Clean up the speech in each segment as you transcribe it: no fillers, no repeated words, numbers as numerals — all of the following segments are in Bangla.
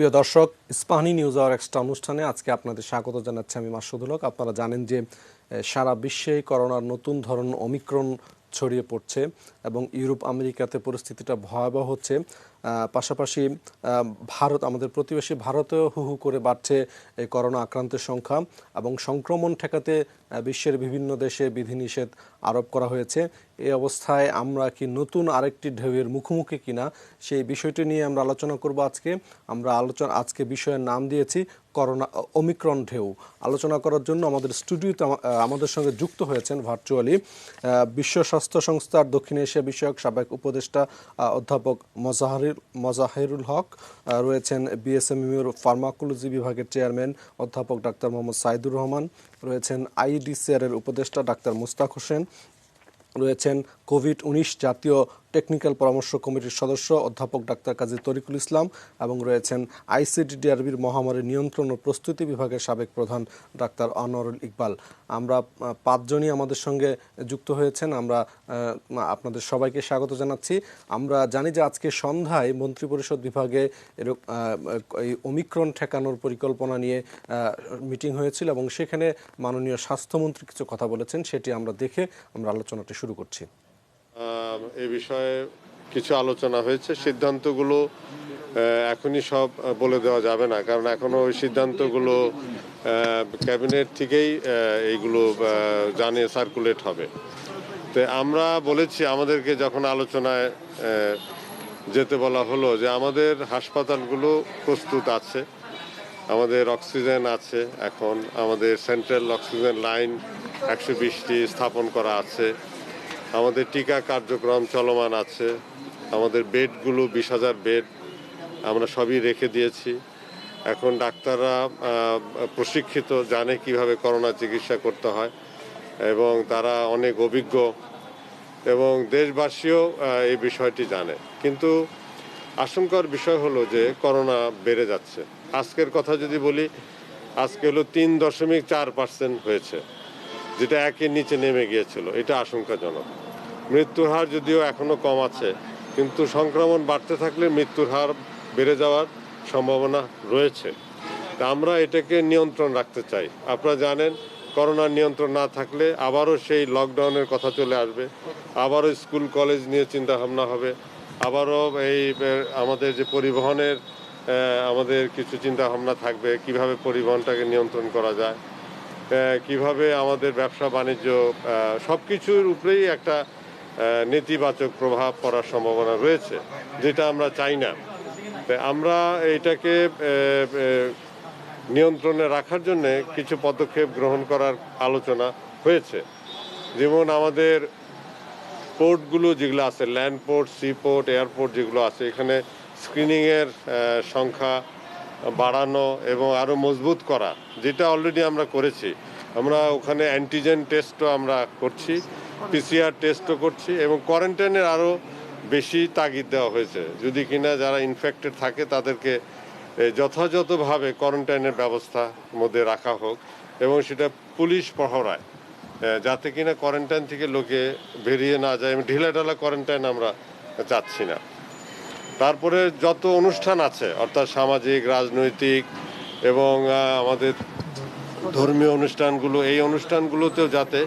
প্রিয় দর্শক, ইস্পাহানি নিউজ আওয়ার এক্সট্রা অনুষ্ঠানে আজকে আপনাদের স্বাগত জানাচ্ছি আমি মাসুদুল হক। আপনারা জানেন যে সারা বিশ্বে করোনার নতুন ধরন ওমিক্রন ছড়িয়ে পড়ছে এবং ইউরোপ আমেরিকাতে পরিস্থিতিটা ভয়াবহ হচ্ছে। পাশাপাশি ভারত, আমাদের প্রতিবেশী ভারতেও হু হু করে বাড়ছে এই করোনা আক্রান্তের সংখ্যা এবং সংক্রমণ ঠেকাতে বিশ্বের বিভিন্ন দেশে বিধিনিষেধ আরোপ করা হয়েছে। এই অবস্থায় আমরা কি নতুন আরেকটি ঢেউয়ের মুখোমুখি কিনা, সেই বিষয়টি নিয়ে আমরা আলোচনা করব আজকে। আজকে বিষয়ের নাম দিয়েছি করোনা ওমিক্রন ঢেউ। আলোচনা করার জন্য আমাদের স্টুডিওতে আমাদের সঙ্গে যুক্ত হয়েছেন ভার্চুয়ালি বিশ্ব স্বাস্থ্য সংস্থার দক্ষিণ এশিয়া বিষয়ক সাবেক উপদেষ্টা অধ্যাপক মোজাহেরুল হক, রয়েছেন বিএসএমইউর ফার্মাকোলজি বিভাগের চেয়ারম্যান অধ্যাপক ডাক্তার মোহাম্মদ সাইদুর রহমান, রয়েছেন আইইডিসিআর এর উপদেষ্টা ডাক্তার মুস্তাক হোসেন, রয়েছেন কোভিড-19 জাতীয় টেকনিক্যাল পরামর্শ কমিটির সদস্য অধ্যাপক ডাক্তার কাজী তরিকুল ইসলাম এবং রয়েছেন আইসিডিডিআরবির মহামারী নিয়ন্ত্রণ ও প্রস্তুতি বিভাগের সাবেক প্রধান ডাক্তার আনোয়ারুল ইকবাল। আমরা পাঁচজনই আমাদের সঙ্গে যুক্ত হয়েছেন। আমরা আপনাদের সবাইকে স্বাগত জানাচ্ছি। আমরা জানি যে আজকে সন্ধ্যায় মন্ত্রিপরিষদ বিভাগে এই ওমিক্রন ঠেকানোর পরিকল্পনা নিয়ে মিটিং হয়েছিল এবং সেখানে মাননীয় স্বাস্থ্যমন্ত্রী কিছু কথা বলেছেন, সেটি আমরা দেখে আমরা আলোচনাটি শুরু করছি। এই বিষয়ে কিছু আলোচনা হয়েছে। সিদ্ধান্তগুলো এখনই সব বলে দেওয়া যাবে না, কারণ এখনো ওই সিদ্ধান্তগুলো ক্যাবিনেট থেকেই এইগুলো জানিয়ে সার্কুলেট হবে। তো আমরা বলেছি, আমাদেরকে যখন আলোচনায় যেতে বলা হলো যে আমাদের হাসপাতালগুলো প্রস্তুত আছে, আমাদের অক্সিজেন আছে, এখন আমাদের সেন্ট্রাল অক্সিজেন লাইন 120টি স্থাপন করা আছে, আমাদের টিকা কার্যক্রম চলমান আছে, আমাদের বেডগুলো 20,000 বেড আমরা সবই রেখে দিয়েছি। এখন ডাক্তাররা প্রশিক্ষিত, জানে কিভাবে করোনা চিকিৎসা করতে হয় এবং তারা অনেক অভিজ্ঞ এবং দেশবাসীও এই বিষয়টি জানে। কিন্তু আশঙ্কার বিষয় হলো যে করোনা বেড়ে যাচ্ছে। আজকের কথা যদি বলি, আজকে হলো 3.4% হয়েছে, যেটা একের নিচে নেমে গিয়েছিল। এটা আশঙ্কাজনক। মৃত্যুর হার যদিও এখনো কম আছে, কিন্তু সংক্রমণ বাড়তে থাকলে মৃত্যুর হার বেড়ে যাওয়ার সম্ভাবনা রয়েছে। তা আমরা এটাকে নিয়ন্ত্রণ রাখতে চাই। আপনারা জানেন, করোনার নিয়ন্ত্রণ না থাকলে আবারও সেই লকডাউনের কথা চলে আসবে, আবারও স্কুল কলেজ নিয়ে চিন্তা ভাবনা হবে, আবারও এই আমাদের যে পরিবহনের আমাদের কিছু চিন্তা ভাবনা থাকবে, কিভাবে পরিবহনটাকে নিয়ন্ত্রণ করা যায়, কিভাবে আমাদের ব্যবসা বাণিজ্য, সব কিছুর উপরেই একটা নেতিবাচক প্রভাব পড়ার সম্ভাবনা রয়েছে, যেটা আমরা চাই না। আমরা এটাকে নিয়ন্ত্রণে রাখার জন্য কিছু পদক্ষেপ গ্রহণ করার আলোচনা হয়েছে। যেমন আমাদের পোর্টগুলো যেগুলো আছে, land port, sea port, airport যেগুলো আছে, এখানে স্ক্রিনিংয়ের সংখ্যা বাড়ানো এবং আরও মজবুত করা, যেটা অলরেডি আমরা করেছি। আমরা ওখানে অ্যান্টিজেন টেস্টও আমরা করছি, পিসিআর টেস্টও করছি এবং কোয়ারেন্টাইনের আরও বেশি তাগিদ দেওয়া হয়েছে। যদি কিনা যারা ইনফেক্টেড থাকে তাদেরকে যথাযথভাবে কোয়ারেন্টাইনের ব্যবস্থার মধ্যে রাখা হোক এবং সেটা পুলিশ প্রহরায়, যাতে কিনা কোয়ারেন্টাইন থেকে লোকে বেরিয়ে না যায়। ঢিলাঢালা কোয়ারেন্টাইন আমরা চাচ্ছি না। তারপরে যত অনুষ্ঠান আছে, অর্থাৎ সামাজিক, রাজনৈতিক এবং আমাদের ধর্মীয় অনুষ্ঠানগুলো, এই অনুষ্ঠানগুলোতেও যাতে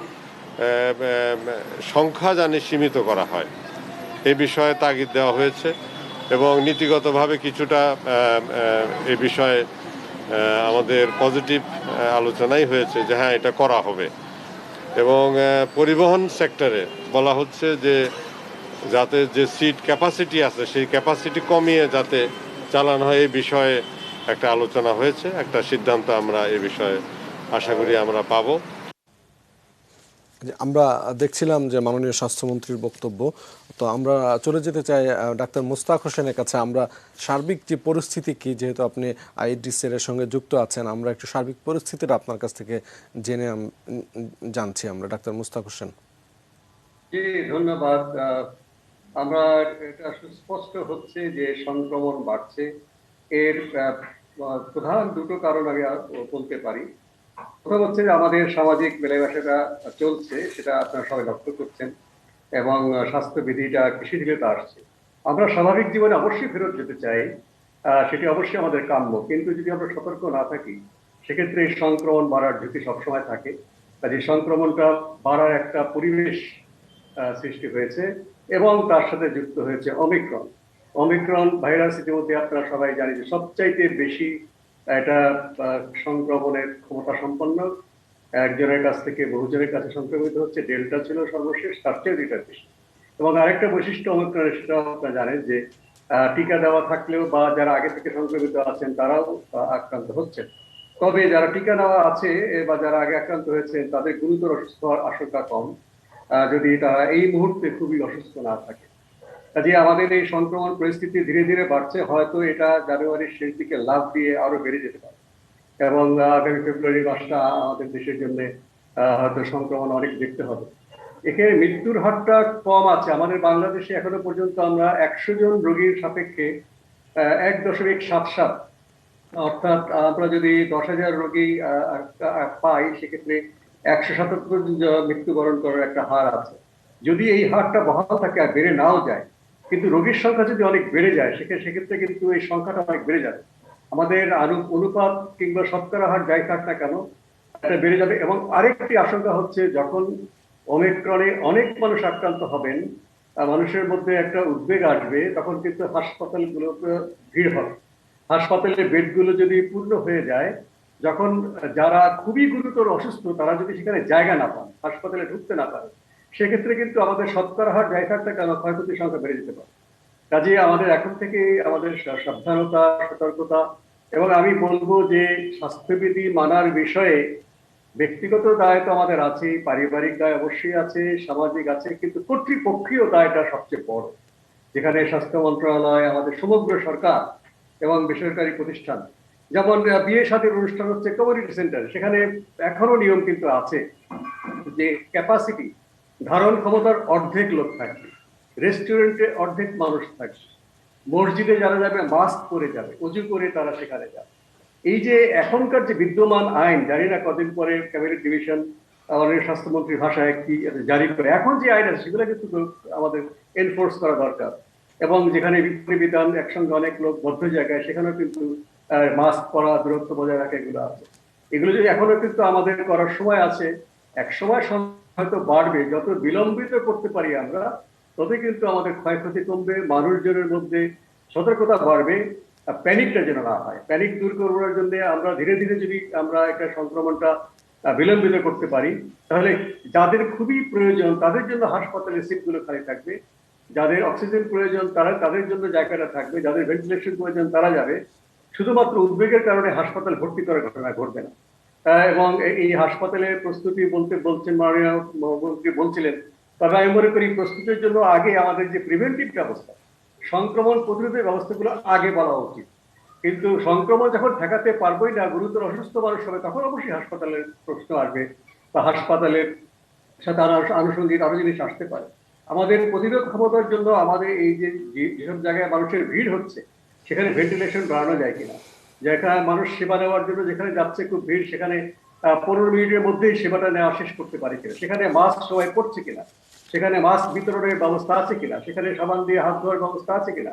সংখ্যা জানি সীমিত করা হয়, এই বিষয়ে তাগিদ দেওয়া হয়েছে এবং নীতিগতভাবে কিছুটা এ বিষয়ে আমাদের পজিটিভ আলোচনাই হয়েছে যে হ্যাঁ, এটা করা হবে। এবং পরিবহন সেক্টরে বলা হচ্ছে যে যাতে যে সিট ক্যাপাসিটি আছে সেই ক্যাপাসিটি কমিয়ে যাতে চালানো হয়, এই বিষয়ে একটা আলোচনা হয়েছে। একটা সিদ্ধান্ত আমরা এ বিষয়ে আশা করি আমরা পাবো। আমরা দেখছিলাম যে মাননীয় স্বাস্থ্যমন্ত্রীর বক্তব্য, তো আমরা চলে যেতে চাই ডাক্তার মুস্তাক হোসেনের কাছে। আমরা সার্বিক যে পরিস্থিতি কি, যেহেতু আপনি আইডিসিআর এর সঙ্গে যুক্ত আছেন, আমরা একটু সার্বিক পরিস্থিতিটা আপনার কাছ থেকে জেনে জানছি আমরা। ডাক্তার মুস্তাক হোসেন। জি, ধন্যবাদ। আমরা এটা সুস্পষ্ট হচ্ছে যে সংক্রমণ বাড়ছে। এর প্রধান দুটো কারণ আমি বলতে পারি। প্রথম হচ্ছে যে আমাদের সামাজিক মেলামেশাটা চলছে, সেটা আপনারা সবাই লক্ষ্য করছেন এবং স্বাস্থ্যবিধিটা কৃষি থেকে আসছে। আমরা স্বাভাবিক জীবনে অবশ্যই ফেরত যেতে চাই, সেটি অবশ্যই আমাদের কাম্য, কিন্তু যদি আমরা সতর্ক না থাকি সেক্ষেত্রে এই সংক্রমণ বাড়ার ঝুঁকি সবসময় থাকে। কাজে সংক্রমণটা বাড়ার একটা পরিবেশ সৃষ্টি হয়েছে এবং তার সাথে যুক্ত হয়েছে অমিক্রন। অমিক্রন ভাইরাস ইতিমধ্যে আপনারা সবাই জানেন যে সবচাইতে বেশি এটা সংক্রমণের ক্ষমতা সম্পন্ন, একজনের কাছ থেকে বহুজনের কাছে সংক্রমিত হচ্ছে। ডেল্টা ছিল সর্বশেষ, তার চেয়ে দুইটা বেশি। এবং আরেকটা বৈশিষ্ট্য অমিক্রনের, সেটা আপনারা জানেন যে টিকা দেওয়া থাকলেও বা যারা আগে থেকে সংক্রমিত আছেন তারাও আক্রান্ত হচ্ছেন। তবে যারা টিকা নেওয়া আছে বা যারা আগে আক্রান্ত হয়েছেন তাদের গুরুতর অসুস্থ হওয়ার আশঙ্কা কম, যদি তারা এই মুহূর্তে খুবই অসুস্থ না থাকে। কাজে আমাদের এই সংক্রমণ পরিস্থিতি ধীরে ধীরে বাড়ছে, হয়তো এটা জানুয়ারির শেষ দিকে লাফ দিয়ে আরো বেড়ে যেতে পারে এবং আগামী ফেব্রুয়ারি মাসটা আমাদের দেশের জন্য হয়তো সংক্রমণ অনেক দেখতে হবে। এখানে মৃত্যুর হারটা কম আছে। আমাদের বাংলাদেশে এখনো পর্যন্ত আমরা ১০০ জন রোগীর সাপেক্ষে ১.৭৭, অর্থাৎ আমরা যদি ১০,০০০ রোগী পাই সেক্ষেত্রে ১৭৭ মৃত্যুবরণ করার একটা হার আছে। যদি এই হারটা বহাল থাকে আর বেড়ে নাও যায়, কিন্তু রোগীর সংখ্যা যদি অনেক বেড়ে যায় সেক্ষেত্রে কিন্তু এই সংখ্যাটা অনেক বেড়ে যাবে। আমাদের অনুপাত কিংবা শতকরা হার যাই থাক না কেন এটা বেড়ে যাবে। এবং আরেকটি আশঙ্কা হচ্ছে, যখন ওমিক্রনে অনেক মানুষ আক্রান্ত হবেন, মানুষের মধ্যে একটা উদ্বেগ আসবে, তখন কিন্তু হাসপাতালগুলোতে ভিড় হবে। হাসপাতালের বেডগুলো যদি পূর্ণ হয়ে যায়, যখন যারা খুবই গুরুতর অসুস্থ তারা যদি সেখানে জায়গা না পান, হাসপাতালে ঢুকতে না পারে, সেক্ষেত্রে কিন্তু আমাদের শতকরা হার যাই থাকতে কেন ক্ষয়ক্ষতির সংখ্যা বেড়ে যেতে পারে। কাজে আমাদের এখন থেকে আমাদের সাবধানতা, সতর্কতা, এবং আমি বলবো যে স্বাস্থ্যবিধি মানার বিষয়ে ব্যক্তিগত দায় তো আমাদের আছে, পারিবারিক দায় অবশ্যই আছে, সামাজিক আছে, কিন্তু কর্তৃপক্ষীয় দায়টা সবচেয়ে বড়, যেখানে স্বাস্থ্য মন্ত্রণালয়, আমাদের সমগ্র সরকার এবং বেসরকারি প্রতিষ্ঠান, যেমন বিয়ে শাদীর অনুষ্ঠান হচ্ছে কমিউনিটি সেন্টার, সেখানে এখনো নিয়ম কিন্তু আছে যে ক্যাপাসিটি, ধারণ ক্ষমতার অর্ধেক লোক থাকবে, রেস্টুরেন্টে অর্ধেক মানুষ থাকবে, মসজিদে যারা যাবে মাস্ক পরে যাবে, অজু করে তারা সেখানে যাবে। এই যে এখনকার যে বিদ্যমান আইন, জানি না কদিন পরে ক্যাবিনেট ডিভিশন আমাদের স্বাস্থ্যমন্ত্রীর ভাষায় কি জারি করে, এখন যে আইন আছে সেগুলো কিন্তু আমাদের এনফোর্স করা দরকার। এবং যেখানে বিধান একসঙ্গে অনেক লোক বদ্ধ জায়গায়, সেখানেও কিন্তু মাস্ক পরা, দূরত্ব বজায় রাখা এগুলো আছে। এগুলো যদি এখনো কিন্তু আমাদের করার সময় আছে, এক সময় হয়তো বাড়বে। যত বিলম্বিত করতে পারি আমরা, তবে কিন্তু আমাদের ক্ষয়ক্ষতি কমবে, মানুষজনের মধ্যে সতর্কতা বাড়বে, প্যানিকটা যেন না হয়। প্যানিক দূর করবার জন্য আমরা ধীরে ধীরে যদি আমরা একটা সংক্রমণটা বিলম্বিত করতে পারি, তাহলে যাদের খুবই প্রয়োজন তাদের জন্য হাসপাতালের সিটগুলো খালি থাকবে, যাদের অক্সিজেন প্রয়োজন তাদের জন্য জায়গাটা থাকবে, যাদের ভেন্টিলেশন প্রয়োজন তারা যাবে। শুধুমাত্র উদ্বেগের কারণে হাসপাতাল ভর্তি করার ঘটনা ঘটবে না। এবং এই হাসপাতালের প্রস্তুতি বলছেন মাননীয় মন্ত্রী বলছিলেন, তবে আমি মনে করি প্রস্তুতির জন্য আগে আমাদের যে প্রিভেন্টিভ ব্যবস্থা, সংক্রমণ প্রতিরোধের ব্যবস্থাগুলো আগে বলা উচিত। কিন্তু সংক্রমণ যখন ঠেকাতে পারবোই না, গুরুতর অসুস্থ মানুষ হবে, তখন অবশ্যই হাসপাতালের প্রশ্ন আসবে বা হাসপাতালের সাথে আনুষঙ্গিক আরো জিনিস আসতে পারে। আমাদের প্রতিরোধ ক্ষমতার জন্য আমাদের এই যেসব জায়গায় মানুষের ভিড় হচ্ছে সেখানে ভেন্টিলেশন বাড়ানো যায় কিনা, যেখানে মানুষ সেবা নেওয়ার জন্য যেখানে যাচ্ছে খুব ভিড়, সেখানে 15 মিনিটের মধ্যেই সেবাটা নেওয়া শেষ করতে পারে কিনা, সেখানে মাস্ক সবাই পড়ছে কিনা, সেখানে মাস্ক বিতরণের ব্যবস্থা আছে কিনা, সেখানে সাবান দিয়ে হাত ধোয়ার ব্যবস্থা আছে কিনা।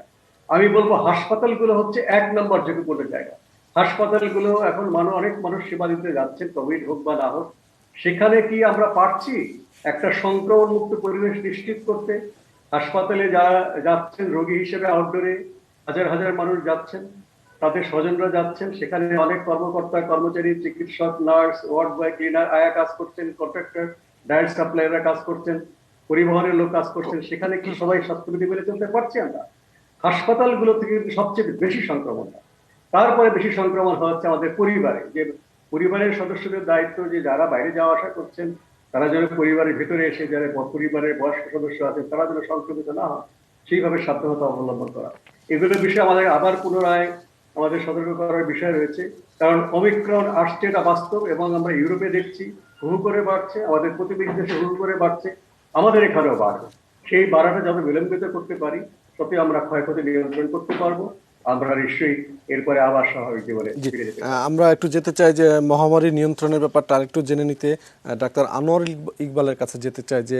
আমি বলবো হাসপাতালগুলো হচ্ছে 1 নম্বর ঝুঁকিপূর্ণ জায়গা। হাসপাতালগুলো এখন অনেক মানুষ সেবা দিতে যাচ্ছেন, কোভিড হোক বা না হোক, সেখানে কি আমরা পারছি একটা সংক্রমণ মুক্ত পরিবেশ নিশ্চিত করতে? হাসপাতালে যারা যাচ্ছেন রোগী হিসেবে, আউটডোরে হাজার হাজার মানুষ যাচ্ছেন, তাদের স্বজনরা যাচ্ছেন, সেখানে অনেক কর্মকর্তা কর্মচারী, চিকিৎসক, নার্স, ওয়ার্ড বয়, ক্লিনার, আয়া কাজ করছেন, কন্ট্রাক্টর, ডায়েট সাপ্লাইয়াররা কাজ করছেন, পরিবহনের লোক কাজ করছেন, সেখানে কি সবাই স্বাস্থ্যবিধি মেনে চলতে পারছি আমরা? হাসপাতালগুলো থেকে কিন্তু সবচেয়ে বেশি সংক্রমণ হয়। তারপরে বেশি সংক্রমণ হচ্ছে আমাদের পরিবারে, যে পরিবারের সদস্যদের দায়িত্ব যে যারা বাইরে যাওয়া আসা করছেন তারা যেন পরিবারের ভেতরে এসে যারা পরিবারের বয়স্ক সদস্য আছেন তারা যেন সংক্রমিত না হয়, সেইভাবে সাবধানতা অবলম্বন করা। এগুলোর বিষয়ে আমাদের আবার পুনরায় আমাদের সতর্ক করার বিষয় রয়েছে, কারণ ওমিক্রন আসছে, এটা বাস্তব, এবং আমরা ইউরোপে দেখছি হু করে বাড়ছে, আমাদের প্রতিবেশী দেশে হু করে বাড়ছে, আমাদের এখানেও বাড়বে। সেই বাড়াটা যত বিলম্বিত করতে পারি তবে আমরা ক্ষয়ক্ষতি নিয়ন্ত্রণ করতে পারবো, আমরা নিশ্চয়ই এরপরে আবার স্বাভাবিক জীবনে ফিরে যেতে পারবো। আমরা একটু যেতে চাই যে মহামারী নিয়ন্ত্রণের ব্যাপারটা আরেকটু জেনে নিতে, ডাক্তার আনোয়ার ইকবালের কাছে যেতে চাই যে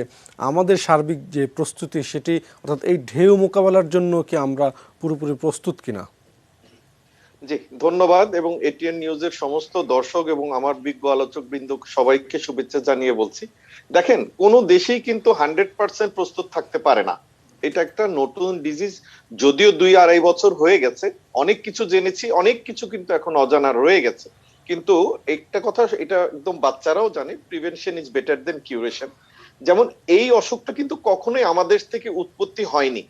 আমাদের সার্বিক যে প্রস্তুতি সেটি, অর্থাৎ এই ঢেউ মোকাবেলার জন্য কি আমরা পুরোপুরি প্রস্তুত কিনা? জি, ধন্যবাদ এবং এটিএন নিউজের সমস্ত দর্শক এবং আমার বিজ্ঞ আলোচক বৃন্দ সবাইকে শুভেচ্ছা জানিয়ে বলছি। দেখেন, কোন দেশেই কিন্তু 100% প্রস্তুত থাকতে পারে না। এটা একটা নতুন ডিজিজ, যদিও 2-2.5 বছর হয়ে গেছে, অনেক কিছু জেনেছি, অনেক কিছু কিন্তু এখন অজানা রয়ে গেছে। কিন্তু একটা কথা, এটা একদম বাচ্চারাও জানে, prevention is better then curation. যেমন এই অসুখটা কিন্তু কখনোই আমাদের থেকে উৎপত্তি হয়নি।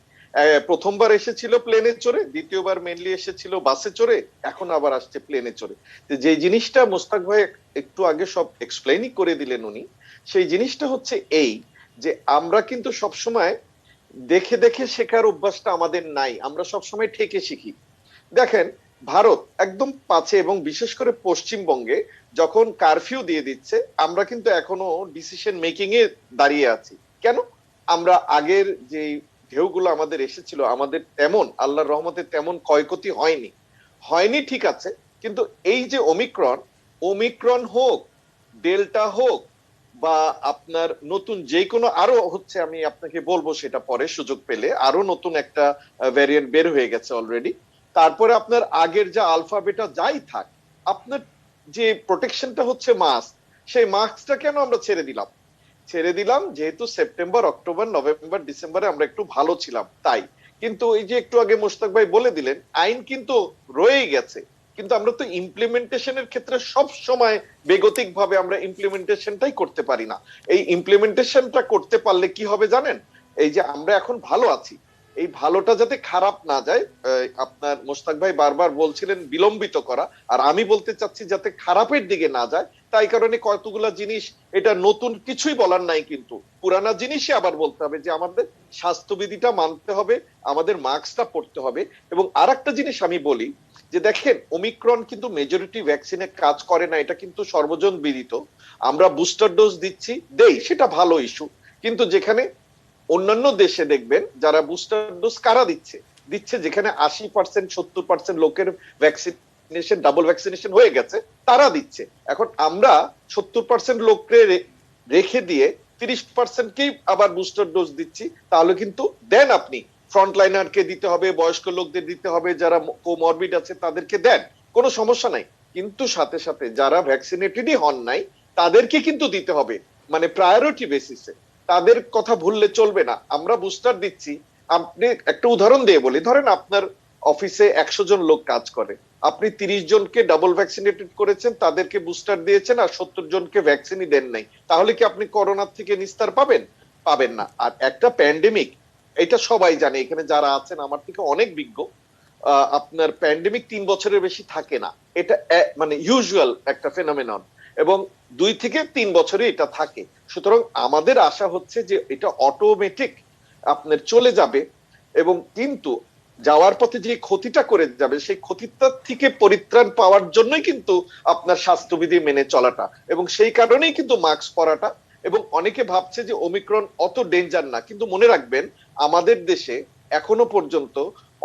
প্রথমবার এসেছিল প্লেনে চড়ে, দ্বিতীয়বার মেনলি এসেছিল বাসে চড়ে, এখন আবার আসছে প্লেনে চড়ে। যে জিনিসটা মোস্তাক ভাই একটু আগে সব এক্সপ্লেনই করে দিলেন উনি, সেই জিনিসটা হচ্ছে এই, যে আমরা কিন্তু সবসময় দেখে দেখে শেখার অভ্যাসটা আমাদের নাই, আমরা সবসময় ঠেকে শিখি। দেখেন, ভারত একদম পাশে এবং বিশেষ করে পশ্চিমবঙ্গে যখন কারফিউ দিয়ে দিচ্ছে, আমরা কিন্তু এখনো ডিসিশন মেকিং এ দাঁড়িয়ে আছি। কেন? আমরা আগের যে ঢেউগুলো আমাদের এসেছিল, আমাদের তেমন আল্লাহর রহমতে তেমন ক্ষয়ক্ষতি হয়নি। হয়নি ঠিক আছে, কিন্তু এই যে ওমিক্রন, ওমিক্রন হোক, ডেল্টা হোক, বা আপনার নতুন যে কোনো আরো হচ্ছে, আমি আপনাকে বলবো সেটা পরে সুযোগ পেলে, আরো নতুন একটা ভ্যারিয়েন্ট বের হয়ে গেছে অলরেডি। তারপরে আপনার আগের যা আলফা বেটা যাই থাক, আপনার যে প্রোটেকশনটা হচ্ছে মাস্ক, সেই মাস্কটা কেন আমরা ছেড়ে দিলাম? ছেড়ে দিলাম যেহেতু সেপ্টেম্বর, অক্টোবর, নভেম্বর, ডিসেম্বরে আমরা একটু ভালো ছিলাম তাই। কিন্তু এই যে একটু আগে মোশতাক ভাই বলে দিলেন, আইন কিন্তু রয়েই গেছে, কিন্তু আমরা তো ইমপ্লিমেন্টেশনের ক্ষেত্রে সব সময় বেগতিক ভাবে আমরা ইমপ্লিমেন্টেশনটাই করতে পারি না। এই ইমপ্লিমেন্টেশনটা করতে পারলে কি হবে জানেন? এই যে আমরা এখন ভালো আছি, এই ভালোটা যাতে খারাপ না যায়, আপনার মোশতাক ভাই বারবার বলছিলেন বিলম্বিত করা, আর আমি বলতে চাচ্ছি যাতে খারাপের দিকে না যায়। তাই কারণে কতগুলা জিনিস, এটা নতুন কিছুই বলার নাই, কিন্তু পুরানা জিনিসই আবার বলতে হবে, যে আমাদের স্বাস্থ্যবিধিটা মানতে হবে, আমাদের মাস্কটা পরতে হবে। এবং আর একটা জিনিস আমি বলি, যে দেখেন, ওমিক্রন কিন্তু মেজরিটি ভ্যাকসিনে কাজ করে না, এটা কিন্তু সর্বজন বিদিত। আমরা বুস্টার ডোজ দিচ্ছি, দেই, সেটা ভালো ইস্যু, কিন্তু যেখানে অন্যান্য দেশে দেখবেন যারা বুস্টার ডোজ কারা দিচ্ছে, দিচ্ছে যেখানে 80%, 70% লোকের ভ্যাকসিনেশন, ডাবল ভ্যাকসিনেশন হয়ে গেছে, তারা দিচ্ছে। এখন আমরা 70% লোককে রেখে দিয়ে 30%কেই আবার বুস্টার ডোজ দিচ্ছি, তাহলে কিন্তু দেন আপনি ফ্রন্টলাইনারকে দিতে হবে, বয়স্ক লোকদের দিতে হবে, যারা কোমরবিড আছে তাদেরকে দেন, কোনো সমস্যা নাই। কিন্তু সাথে সাথে যারা ভ্যাকসিনেটেডই হন নাই, তাদেরকে কিন্তু দিতে হবে, মানে প্রায়োরিটি বেসিসে। তাদের কথা ভুললে চলবে না। আমরা বুস্টার দিচ্ছি, আপনি একটা উদাহরণ দিয়ে বলি, ধরেন আপনার অফিসে 100 জন লোক কাজ করে, আপনি 30 জনকে ডাবল ভ্যাকসিনেটেড করেছেন, তাদেরকে বুস্টার দিয়েছেন, আর 70 জনকে ভ্যাকসিনই দেন নাই, তাহলে কি আপনি করোনার থেকে নিস্তার পাবেন? পাবেন না। আর একটা প্যান্ডেমিক, এটা সবাই জানে, এখানে যারা আছেন আমার থেকে অনেক বিজ্ঞ, আপনার প্যান্ডেমিক 3 বছরের বেশি থাকে না, এটা মানে ইউজুয়াল একটা ফেনোমেনন, এবং 2 থেকে 3 বছরে এটা থাকে। সুতরাং আমাদের আশা হচ্ছে যে এটা অটোমেটিক আপনার চলে যাবে, এবং কিন্তু যাওয়ার পথে যে ক্ষতিটা করে যাবে, সেই ক্ষতিটা থেকে পরিত্রাণ পাওয়ার জন্যই কিন্তু আপনার স্বাস্থ্যবিধি মেনে চলাটা, এবং সেই কারণেই কিন্তু মাস্ক পরাটা। এবং অনেকে ভাবছে যে ওমিক্রন অত ডেঞ্জার না, কিন্তু মনে রাখবেন আমাদের দেশে এখনো পর্যন্ত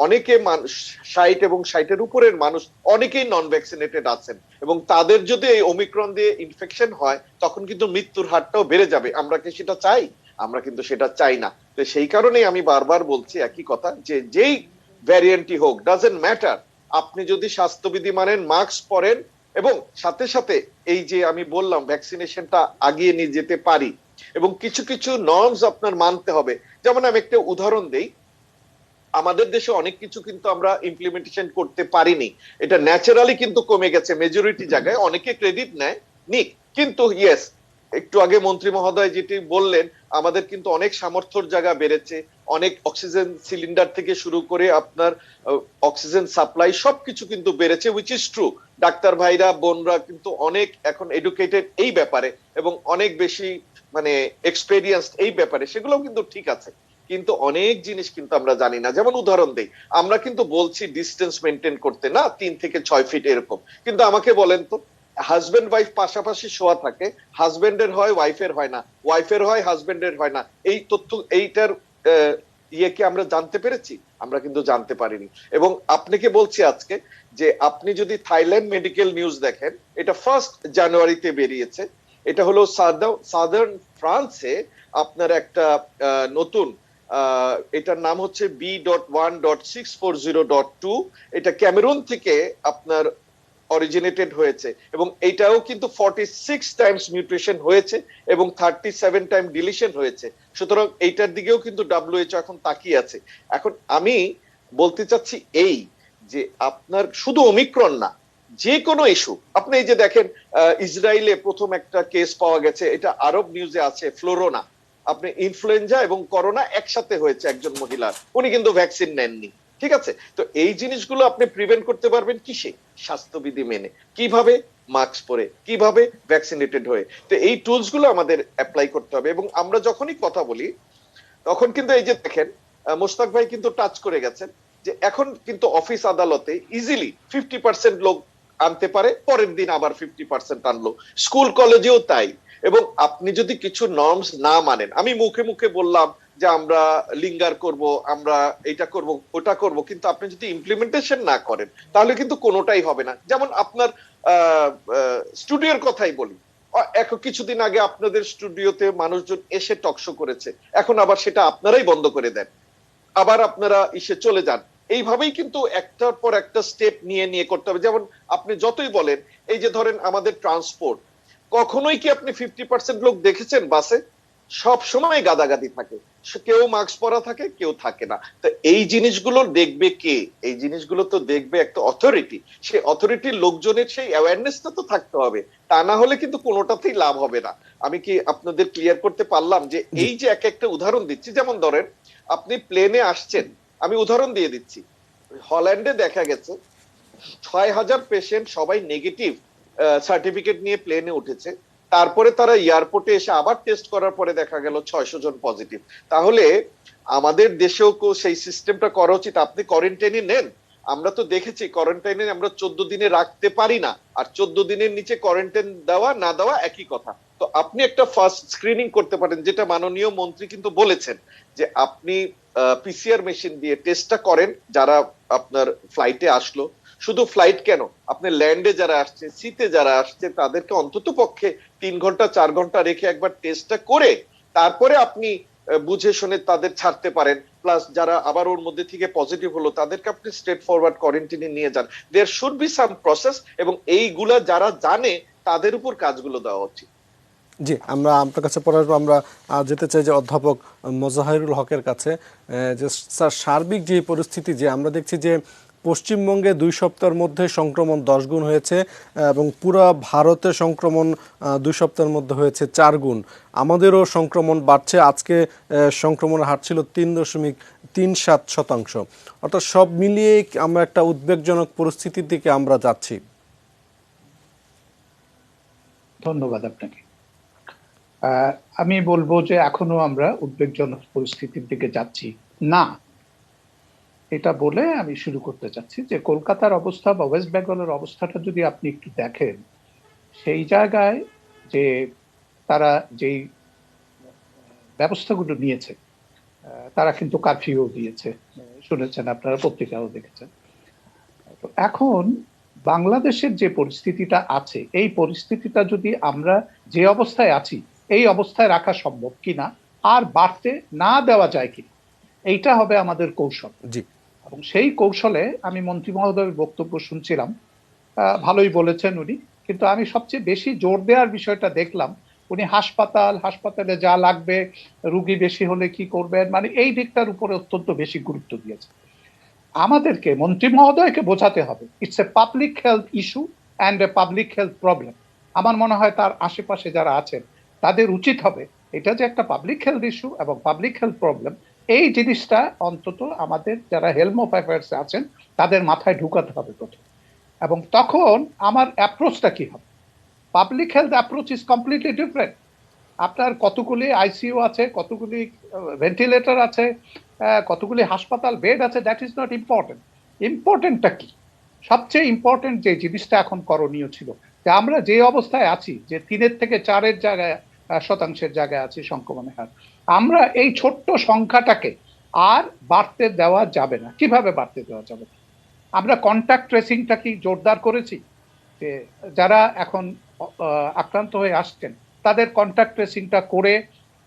অনেকে মানুষ, 60 এবং 60-এর উপরের মানুষ অনেকেই নন ভ্যাকসিনেটেড আছেন, এবং তাদের যদি এই ওমিক্রন দিয়ে ইনফেকশন হয়, তখন কিন্তু মৃত্যুর হারটাও বেড়ে যাবে। আমরা কি সেটা চাই? আমরা কিন্তু সেটা চাই না। তো সেই কারণেই আমি বারবার বলছি একই কথা, যে যেই ভ্যারিয়েন্টই হোক, ডাজেন্ট ম্যাটার, আপনি যদি স্বাস্থ্যবিধি মানেন, মাস্ক পরেন, এবং সাথে সাথে এই যে আমি বললাম ভ্যাকসিনেশনটা আগিয়ে নিয়ে যেতে পারি, এবং কিছু কিছু নর্মস আপনার মানতে হবে। যেমন আমি একটা উদাহরণ দেই, আমাদের দেশে অনেক কিছু কিন্তু আমরা ইমপ্লিমেন্টেশন করতে পারিনি, এটা ন্যাচারালি কিন্তু কমে গেছে মেজরিটি জায়গায়, অনেকে ক্রেডিট নেয়, নিক, কিন্তু ইয়েস, একটু আগে মন্ত্রী মহোদয় যেটি বললেন, আমাদের কিন্তু অনেক সামর্থ্যর জায়গা বেড়েছে, অনেক অক্সিজেন সিলিন্ডার থেকে শুরু করে আপনার অক্সিজেন সাপ্লাই সবকিছু কিন্তু বেড়েছে, উইচ ইজ ট্রু। ডাক্তার ভাইরা বোনরা কিন্তু অনেক এখন এডুকেটেড এই ব্যাপারে, এবং অনেক বেশি মানে এক্সপেরিয়েন্সড এই ব্যাপারে, সেগুলো কিন্তু ঠিক আছে। কিন্তু অনেক জিনিস কিন্তু আমরা জানি না। যেমন উদাহরণ দেই, আমরা কিন্তু বলছি ডিস্টেন্স মেনটেন করতে, না 3 থেকে 6 ফিট এরকম, কিন্তু আমাকে বলেন তো, হাজবেন্ড ওয়াইফ পাশাপাশি শোয়া থাকে, হাজবেন্ডের হয় ওয়াইফের হয় না, ওয়াইফের হয় হাজবেন্ডের হয় না, এই তথ্য এইটার ইয়েকে আমরা জানতে পেরেছি? আমরা কিন্তু জানতে পারিনি। এবং আপনাকে বলছি আজকে, যে আপনি যদি থাইল্যান্ড মেডিকেল নিউজ দেখেন, এটা 1 জানুয়ারিতে বেরিয়েছে, এটা হলো সাদার্ন ফ্রান্সে আপনার একটা নতুন এটার নাম হচ্ছে B.1.640.2। এটা ক্যামেরুন থেকে আপনার অরিজিনেটেড হয়েছে এবং এটাও কিন্তু 46 টাইমস মিউটেশন হয়েছে এবং 37 টাইম ডিলিশন হয়েছে। সুতরাং এইটার দিকেও কিন্তু WHO এখন তাকিয়ে আছে। এখন আমি বলতে চাচ্ছি এই যে আপনার শুধু ওমিক্রন না, যে কোনো ইস্যু, আপনি এই যে দেখেন ইসরায়েলে প্রথম একটা কেস পাওয়া গেছে, এটা আরব নিউজে আছে, ফ্লোরোনা। আপনি ইনফ্লুয়েঞ্জা এবং করোনা একসাথে হয়েছে একজন মহিলার, উনি কিন্তু ভ্যাকসিন নেননি। ঠিক আছে, তো এই জিনিসগুলো আপনি প্রিভেন্ট করতে পারবেন কিসে? স্বাস্থ্যবিধি মেনে, কিভাবে? মাস্ক পরে, কিভাবে? ভ্যাকসিনেটেড হয়ে। তো এই টুলস গুলো আমাদের অ্যাপ্লাই করতে হবে। এবং আমরা যখনই কথা বলি তখন কিন্তু এই যে দেখেন মোশতাক ভাই কিন্তু টাচ করে গেছেন যে এখন কিন্তু অফিস আদালতে ইজিলি 50% লোক আনতে পারে, পরের দিন আবার 50% আনলো, স্কুল কলেজেও তাই। এবং আপনি যদি কিছু নর্মস না মানেন, আমি মুখে মুখে বললাম যে আমরা লিঙ্গার করব, আমরা এটা করব, ওটা করব, কিন্তু আপনি যদি ইমপ্লিমেন্টেশন না করেন তাহলে কিন্তু কোনোটাই হবে না। যেমন আপনার স্টুডিওর কথাই বলি, এখন কিছুদিন আগে আপনাদের স্টুডিওতে মানুষজন এসে টকশো করেছে, এখন আবার সেটা আপনারাই বন্ধ করে দেন, আবার আপনারা এসে চলে যান। এইভাবেই কিন্তু একটার পর একটা স্টেপ নিয়ে নিয়ে করতে হবে। যেমন আপনি যতই বলেন, এই যে ধরেন আমাদের ট্রান্সপোর্ট, কখনোই কি আপনি 50% লোক দেখেছেন বাসে? সব সময় গাদাগাদি থাকে, কেউ মাস্ক পরা থাকে, কেউ থাকে না। তো এই জিনিসগুলো দেখবে কে? এই জিনিসগুলো তো দেখবে একটা অথরিটি। সেই অথরিটির লোকজনের সেই অ্যাওয়ারনেসটা তো থাকতে হবে, তা না হলে কিন্তু কোনোটাতেই লাভ হবে না। আমি কি আপনাদের ক্লিয়ার করতে পারলাম? যে এই যে এক একটা উদাহরণ দিচ্ছি, যেমন ধরেন আপনি প্লেনে আসছেন, আমি উদাহরণ দিয়ে দিচ্ছি, হল্যান্ডে দেখা গেছে 6,000 পেশেন্ট সবাই নেগেটিভ সার্টিফিকেট নিয়ে প্লেনে উঠেছে, তারপরে তারা এয়ারপোর্টে এসে আবার টেস্ট করার পরে দেখা গেল 600 জন পজিটিভ। তাহলে আমাদের দেশেও সেই সিস্টেমটা করা উচিত। আপনি কোয়ারেন্টাইনে নেন, আমরা তো দেখেছি কোয়ারেন্টাইনে আমরা 14 দিনে রাখতে পারি না, আর 14 দিনের নিচে কোয়ারেন্টাইন দেওয়া না দেওয়া একই কথা। তো আপনি একটা ফার্স্ট স্ক্রিনিং করতে পারেন, যেটা মাননীয় মন্ত্রী কিন্তু বলেছেন যে আপনি পিসিআর মেশিন দিয়ে টেস্টটা করেন যারা আপনার ফ্লাইটে আসলো। শুধু ফ্লাইট কেন, আপনি ল্যান্ডে যারা আসছে, সিতে যারা আসছে, তাদেরকে অন্তত পক্ষে 3 ঘন্টা 4 ঘন্টা রেখে একবার টেস্টটা করে তারপরে আপনি বুঝে শুনে তাদের ছাড়তে পারেন। প্লাস যারা আবার ওর মধ্যে থেকে পজিটিভ হলো তাদেরকে আপনি স্ট্রেট ফরওয়ার্ড কোয়ারেন্টাইনে নিয়ে যান। There should be some process, এবং এইগুলা যারা জানে তাদের উপর কাজগুলো দেওয়া উচিত। জি, আমরা আপনার কাছে পরে আসবো। আমরা যেতে চাই যে অধ্যাপক মোজাহিরুল হকের কাছে, যে স্যার সার্বিক যে পরিস্থিতি, যে আমরা দেখছি যে পশ্চিমবঙ্গে 2 সপ্তাহের মধ্যে সংক্রমণ 10 গুণ হয়েছে এবং পুরো ভারতে সংক্রমণ 2 সপ্তাহের মধ্যে হয়েছে 4 গুণ। আমাদেরও সংক্রমণ বাড়ছে। আজকে সংক্রমণের হার ছিল 3.37%। অর্থাৎ সব মিলিয়ে আমরা একটা উদ্বেগজনক পরিস্থিতির দিকে আমরা যাচ্ছি। ধন্যবাদ আপনাকে। আমি বলবো যে এখনো আমরা উদ্বেগজনক পরিস্থিতির দিকে যাচ্ছি না, এটা বলে আমি শুরু করতে চাচ্ছি যে কলকাতার অবস্থা বা ওয়েস্ট বেঙ্গলের অবস্থাটা যদি আপনি একটু দেখেন, সেই জায়গায় যে তারা যেই ব্যবস্থাগুলো নিয়েছে, তারা কিন্তু কারফিউ দিয়েছে, শুনেছেন আপনারা, পত্রিকাও দেখেছেন। তো এখন বাংলাদেশের যে পরিস্থিতিটা আছে, এই পরিস্থিতিটা যদি আমরা যে অবস্থায় আছি এই অবস্থায় রাখা সম্ভব কিনা, আর বাড়তে না দেওয়া যায় কিনা, এইটা হবে আমাদের কৌশল। জি, এবং সেই কৌশলে আমি মন্ত্রী মহোদয়ের বক্তব্য শুনছিলাম, ভালোই বলেছেন উনি, কিন্তু আমি সবচেয়ে বেশি জোর দেওয়ার বিষয়টা দেখলাম উনি হাসপাতালে যা লাগবে, রুগী বেশি হলে কি করবেন, মানে এই দিকটার উপরে অত্যন্ত বেশি গুরুত্ব দিয়েছে। আমাদেরকে মন্ত্রী মহোদয়কে বোঝাতে হবে it's a public health issue and a public health problem. আমার মনে হয় তার আশেপাশে যারা আছেন তাদের উচিত হবে এটা যে একটা পাবলিক হেলথ ইস্যু এবং পাবলিক হেলথ প্রবলেম, এই জিনিসটা অন্তত আমাদের যারা হেলথ অফিসার্স আছেন তাদের মাথায় ঢুকাতে হবে প্রথম। এবং তখন আমার অ্যাপ্রোচটা কি হবে? Public health approach is completely different. আপনার কতগুলি আইসিইউ আছে, কতগুলি ভেন্টিলেটর আছে, কতগুলি হাসপাতাল বেড আছে, দ্যাট ইজ নট ইম্পর্টেন্ট। ইম্পর্টেন্টটা কি? সবচেয়ে ইম্পর্টেন্ট যে জিনিসটা এখন করণীয় ছিল, যে আমরা যে অবস্থায় আছি, যে 3 থেকে 4 জায়গায় শতাংশের জায়গায় আছি সংক্রমণের হার, আমরা এই ছোট্ট সংখ্যাটাকে আর বাড়তে দেওয়া যাবে না। কিভাবে বাড়তে দেওয়া যাবে? আমরা কন্ট্যাক্ট ট্রেসিংটা কি জোরদার করেছি, যে যারা এখন আক্রান্ত হয়ে আসছেন তাদের কন্ট্যাক্ট ট্রেসিংটা করে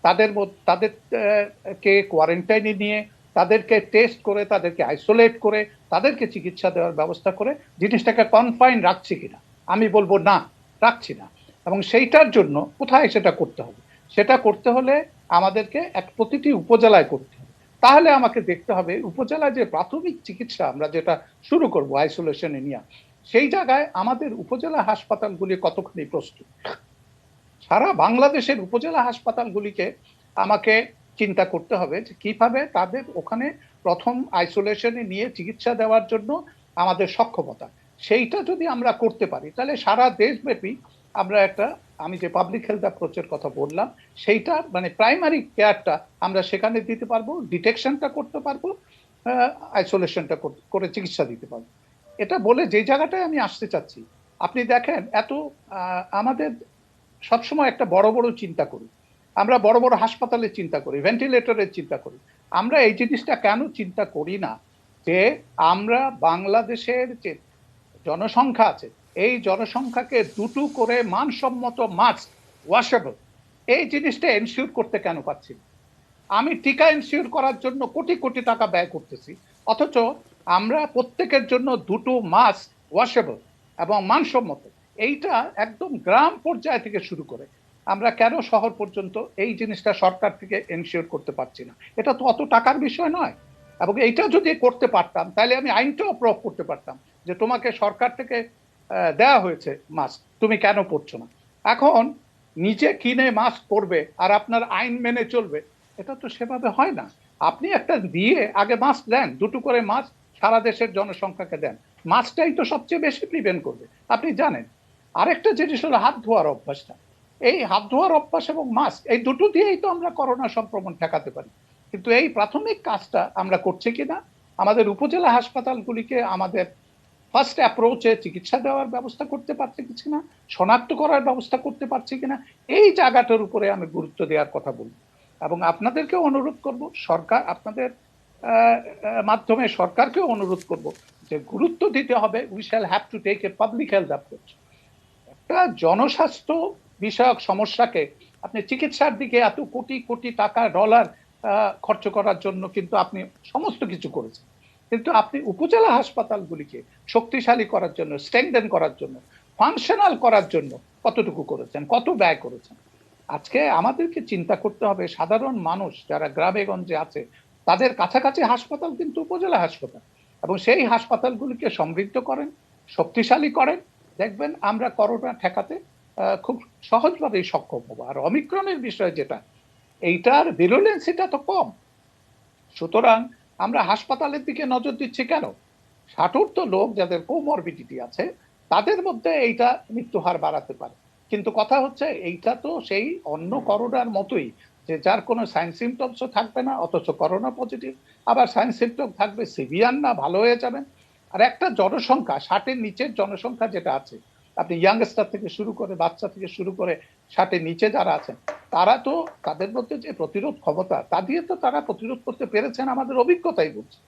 তাদেরকে কোয়ারেন্টাইনে নিয়ে, তাদেরকে টেস্ট করে, তাদেরকে আইসোলেট করে, তাদেরকে চিকিৎসা দেওয়ার ব্যবস্থা করে জিনিসটাকে কনফাইন রাখছি কিনা? আমি বলবো না, রাখছি না। এবং সেইটার জন্য কোথায় সেটা করতে হবে? সেটা করতে হলে আমাদেরকে প্রতিটি উপজেলায় করতে হবে। তাহলে আমাকে দেখতে হবে উপজেলায় যে প্রাথমিক চিকিৎসা আমরা যেটা শুরু করব আইসোলেশনে নিয়ে, সেই জায়গায় আমাদের উপজেলা হাসপাতালগুলি কতখানি প্রস্তুত। সারা বাংলাদেশের উপজেলা হাসপাতালগুলিকে আমাকে চিন্তা করতে হবে যে কিভাবে তাদের ওখানে প্রথম আইসোলেশনে নিয়ে চিকিৎসা দেওয়ার জন্য আমাদের সক্ষমতা, সেইটা যদি আমরা করতে পারি তাহলে সারা দেশব্যাপী আমরা আমি যে পাবলিক হেলথ অ্যাপ্রোচের কথা বললাম, সেইটা মানে প্রাইমারি কেয়ারটা আমরা সেখানে দিতে পারবো, ডিটেকশনটা করতে পারবো, আইসোলেশনটা করে চিকিৎসা দিতে পারবো। এটা বলে যে জায়গাটায় আমি আসতে চাচ্ছি, আপনি দেখেন আমাদের সবসময় একটা বড় বড় চিন্তা করি, আমরা বড় বড় হাসপাতালের চিন্তা করি, ভেন্টিলেটরের চিন্তা করি। আমরা এই জিনিসটা কেন চিন্তা করি না যে আমরা বাংলাদেশের যে জনসংখ্যা আছে, এই জনসংখ্যাকে দুটো করে মানসম্মত মাস্ক, ওয়াশেবল, এই জিনিসটা এনশিওর করতে কেন পারছি না? আমি টিকা এনশিওর করার জন্য কোটি কোটি টাকা ব্যয় করতেছি, অথচ আমরা প্রত্যেকের জন্য দুটো মাস্ক ওয়াশেবল এবং মানসম্মত, এইটা একদম গ্রাম পর্যায় থেকে শুরু করে আমরা কেন শহর পর্যন্ত এই জিনিসটা সরকার থেকে এনশিওর করতে পারছি না? এটা তো অত টাকার বিষয় নয়। এবং এইটা যদি করতে পারতাম তাহলে আমি আইনটাও প্রয়োগ করতে পারতাম যে তোমাকে সরকার থেকে দেওয়া হয়েছে মাস্ক, তুমি কেন পড়ছো না? এখন নিজে কিনে মাস্ক পরবে আর আপনার আইন মেনে চলবে, এটা তো সেভাবে হয় না। আপনি একটা দিয়ে আগে মাস্ক দেন, দুটো করে মাস্ক সারা দেশের জনসংখ্যাকে দেন, মাস্কটাই তো সবচেয়ে বেশি প্রিভেন্ট করবে, আপনি জানেন। আরেকটা জিনিস হলো হাত ধোয়ার অভ্যাসটা। এই হাত ধোয়ার অভ্যাস এবং মাস্ক, এই দুটো দিয়েই তো আমরা করোনা সংক্রমণ ঠেকাতে পারি। কিন্তু এই প্রাথমিক কাজটা আমরা করছি কিনা, আমাদের উপজেলা হাসপাতালগুলিকে আমাদের ফার্স্ট অ্যাপ্রোচে চিকিৎসা দেওয়ার ব্যবস্থা করতে পারছে কিনা, শনাক্ত করার ব্যবস্থা করতে পারছে কিনা, এই জায়গাটার উপরে আমি গুরুত্ব দেওয়ার কথা বলব। এবং আপনাদেরকেও অনুরোধ করব, সরকার আপনাদের মাধ্যমে সরকারকেও অনুরোধ করব যে গুরুত্ব দিতে হবে, we shall have to take a public health approach. একটা জনস্বাস্থ্য বিষয়ক সমস্যাকে আপনি চিকিৎসার দিকে এত কোটি কোটি টাকা ডলার খরচ করার জন্য কিন্তু আপনি সমস্ত কিছু করেছেন, কিন্তু আপনি উপজেলা হাসপাতালগুলিকে শক্তিশালী করার জন্য, স্ট্রেংথেন করার জন্য, ফাংশনাল করার জন্য কতটুকু করেছেন, কত ব্যয় করেছেন? আজকে আমাদেরকে চিন্তা করতে হবে সাধারণ মানুষ যারা গ্রামে গঞ্জে আছে, তাদের কাছাকাছি হাসপাতাল কিন্তু উপজেলা হাসপাতাল, এবং সেই হাসপাতালগুলিকে সমৃদ্ধ করেন, শক্তিশালী করেন, দেখবেন আমরা করোনা ঠেকাতে খুব সহজভাবেই সক্ষম হবো। আর অমিক্রনের বিষয় যেটা, এইটার ভিরুলেন্সিটা তো কম, সুতরাং আমরা হাসপাতালের দিকে নজর দিচ্ছি কেন? 60 লোক যাদের কোমরবিডিটি আছে তাদের মধ্যে এইটা মৃত্যু হার বাড়াতে পারে, কিন্তু কথা হচ্ছে এইটা তো সেই অন্য করোনার মতোই, যে যার কোনো সাইন সিমটমসও থাকবে না অথচ করোনা পজিটিভ, আবার সাইন সিমটম থাকবে সিভিয়ার না, ভালো হয়ে যাবেন। আর একটা জনসংখ্যা 60-এর নিচের জনসংখ্যা যেটা আছে, আপনি ইয়াংস্টার থেকে শুরু করে, বাচ্চা থেকে শুরু করে 60-এর নিচে যারা আছেন, তারা তো তাদের মধ্যে যে প্রতিরোধ ক্ষমতা, তা দিয়ে তো তারা প্রতিরোধ করতে পেরেছেন, আমাদের অভিজ্ঞতাই বলছে।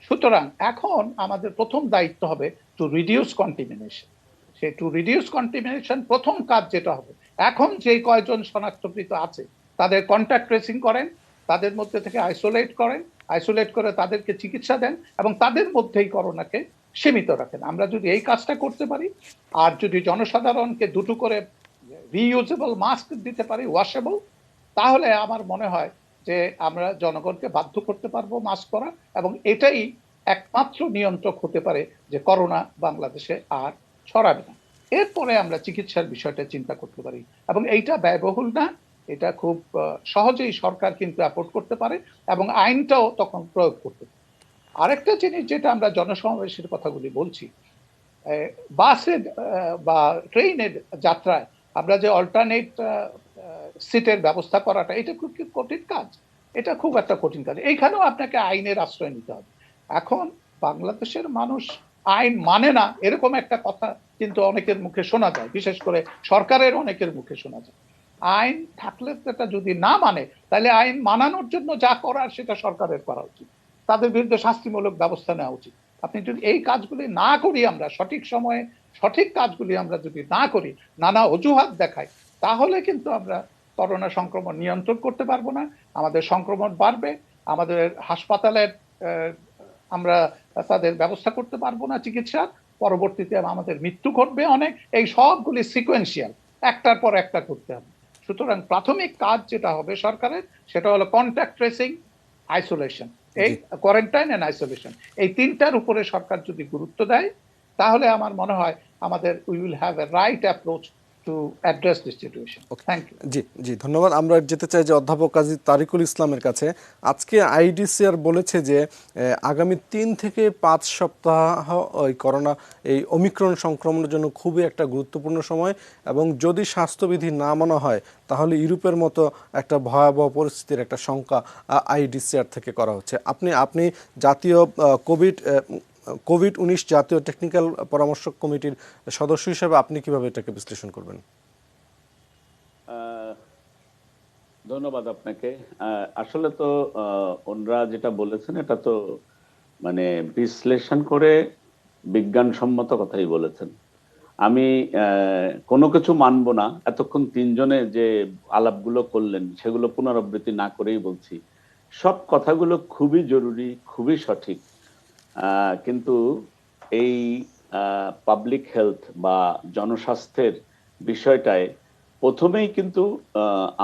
সুতরাং এখন আমাদের প্রথম দায়িত্ব হবে টু রিডিউস কন্টিমিনেশন। সেই টু রিডিউস কন্টিমিনেশন প্রথম কাজ যেটা হবে, এখন যে কয়জন শনাক্তকৃত আছে তাদের কন্ট্যাক্ট ট্রেসিং করেন, তাদের মধ্যে থেকে আইসোলেট করেন, আইসোলেট করে তাদেরকে চিকিৎসা দেন এবং তাদের মধ্যেই করোনাকে সীমিত রাখেন। আমরা যদি এই কাজটা করতে পারি, আর যদি জনসাধারণকে দুটো করে রিইউজেবল মাস্ক দিতে পারি, ওয়াশেবল, তাহলে আমার মনে হয় যে আমরা জনগণকে বাধ্য করতে পারবো মাস্ক পরা, এবং এটাই একমাত্র নিয়ন্ত্রক হতে পারে যে করোনা বাংলাদেশে আর ছড়াবে না। এরপরে আমরা চিকিৎসার বিষয়টা চিন্তা করতে পারি, এবং এইটা ব্যয়বহুল না, এটা খুব সহজেই সরকার কিন্তু অ্যাফোর্ড করতে পারে এবং আইনটাও তখন প্রয়োগ করতে পারে। আরেকটা জিনিস যেটা আমরা জনসমাবেশের কথাগুলি বলছি, বাসে বা ট্রেনের যাত্রায় আমরা যে অল্টারনেট সিটের ব্যবস্থা করাটা, এটা খুব কঠিন কাজ, এটা খুব একটা কঠিন কাজ। এইখানেও আপনাকে আইনের আশ্রয় নিতে হবে। এখন বাংলাদেশের মানুষ আইন মানে না এরকম একটা কথা কিন্তু অনেকের মুখে শোনা যায়, বিশেষ করে সরকারের অনেকের মুখে শোনা যায়। আইন থাকলে সেটা যদি না মানে, তাহলে আইন মানানোর জন্য যা করার সেটা সরকারের করা উচিত, তাদের বিরুদ্ধে শাস্তিমূলক ব্যবস্থা নেওয়া উচিত। আপনি যদি এই কাজগুলি না করি, আমরা সঠিক সময়ে সঠিক কাজগুলি আমরা যদি না করি, নানা অজুহাত দেখাই, তাহলে কিন্তু আমরা করোনা সংক্রমণ নিয়ন্ত্রণ করতে পারবো না, আমাদের সংক্রমণ বাড়বে, আমাদের হাসপাতালের আমরা তাদের ব্যবস্থা করতে পারবো না চিকিৎসার, পরবর্তীতে আমাদের মৃত্যু ঘটবে অনেক। এই সবগুলি সিকোয়েন্সিয়াল, একটার পর একটা করতে হবে। সুতরাং প্রাথমিক কাজ যেটা হবে সরকারের, সেটা হলো কন্ট্যাক্ট ট্রেসিং, আইসোলেশন, এই কোয়ারেন্টাইন এন্ড আইসোলেশন, এই তিনটার উপরে সরকার যদি গুরুত্ব দেয়, তাহলে আমার মনে হয় আমাদের we will have a right approach to address this situation. Thank you. জি জি, ধন্যবাদ। আমরা যেতে চাই যে অধ্যাপক কাজী তারিকুল ইসলামের কাছে। আজকে আইডিসিআর বলেছে যে আগামী 3 থেকে 5 সপ্তাহ ওই করোনা এই ওমিক্রন সংক্রমণের জন্য খুবই একটা গুরুত্বপূর্ণ সময়, এবং যদি স্বাস্থ্যবিধি না মানা হয় তাহলে ইউরোপের মতো একটা ভয়াবহ পরিস্থিতির একটা শঙ্কা আইডিসিআর থেকে করা হচ্ছে। আপনি জাতীয় কোভিড-19 জাতীয় টেকনিক্যাল পরামর্শক কমিটির সদস্য হিসেবে আপনি কিভাবে এটাকে বিশ্লেষণ করবেন? ধন্যবাদ আপনাকে। আসলে তো ওনারা যেটা বলেছেন এটা তো মানে বিশ্লেষণ করে বিজ্ঞানসম্মত কথাই বলেছেন। আমি কোনো কিছু মানবো না, এতক্ষণ তিনজনে যে আলাপগুলো করলেন সেগুলো পুনরাবৃত্তি না করেই বলছি, সব কথাগুলো খুবই জরুরি, খুবই সঠিক। কিন্তু এই পাবলিক হেলথ বা জনস্বাস্থ্যের বিষয়টায় প্রথমেই কিন্তু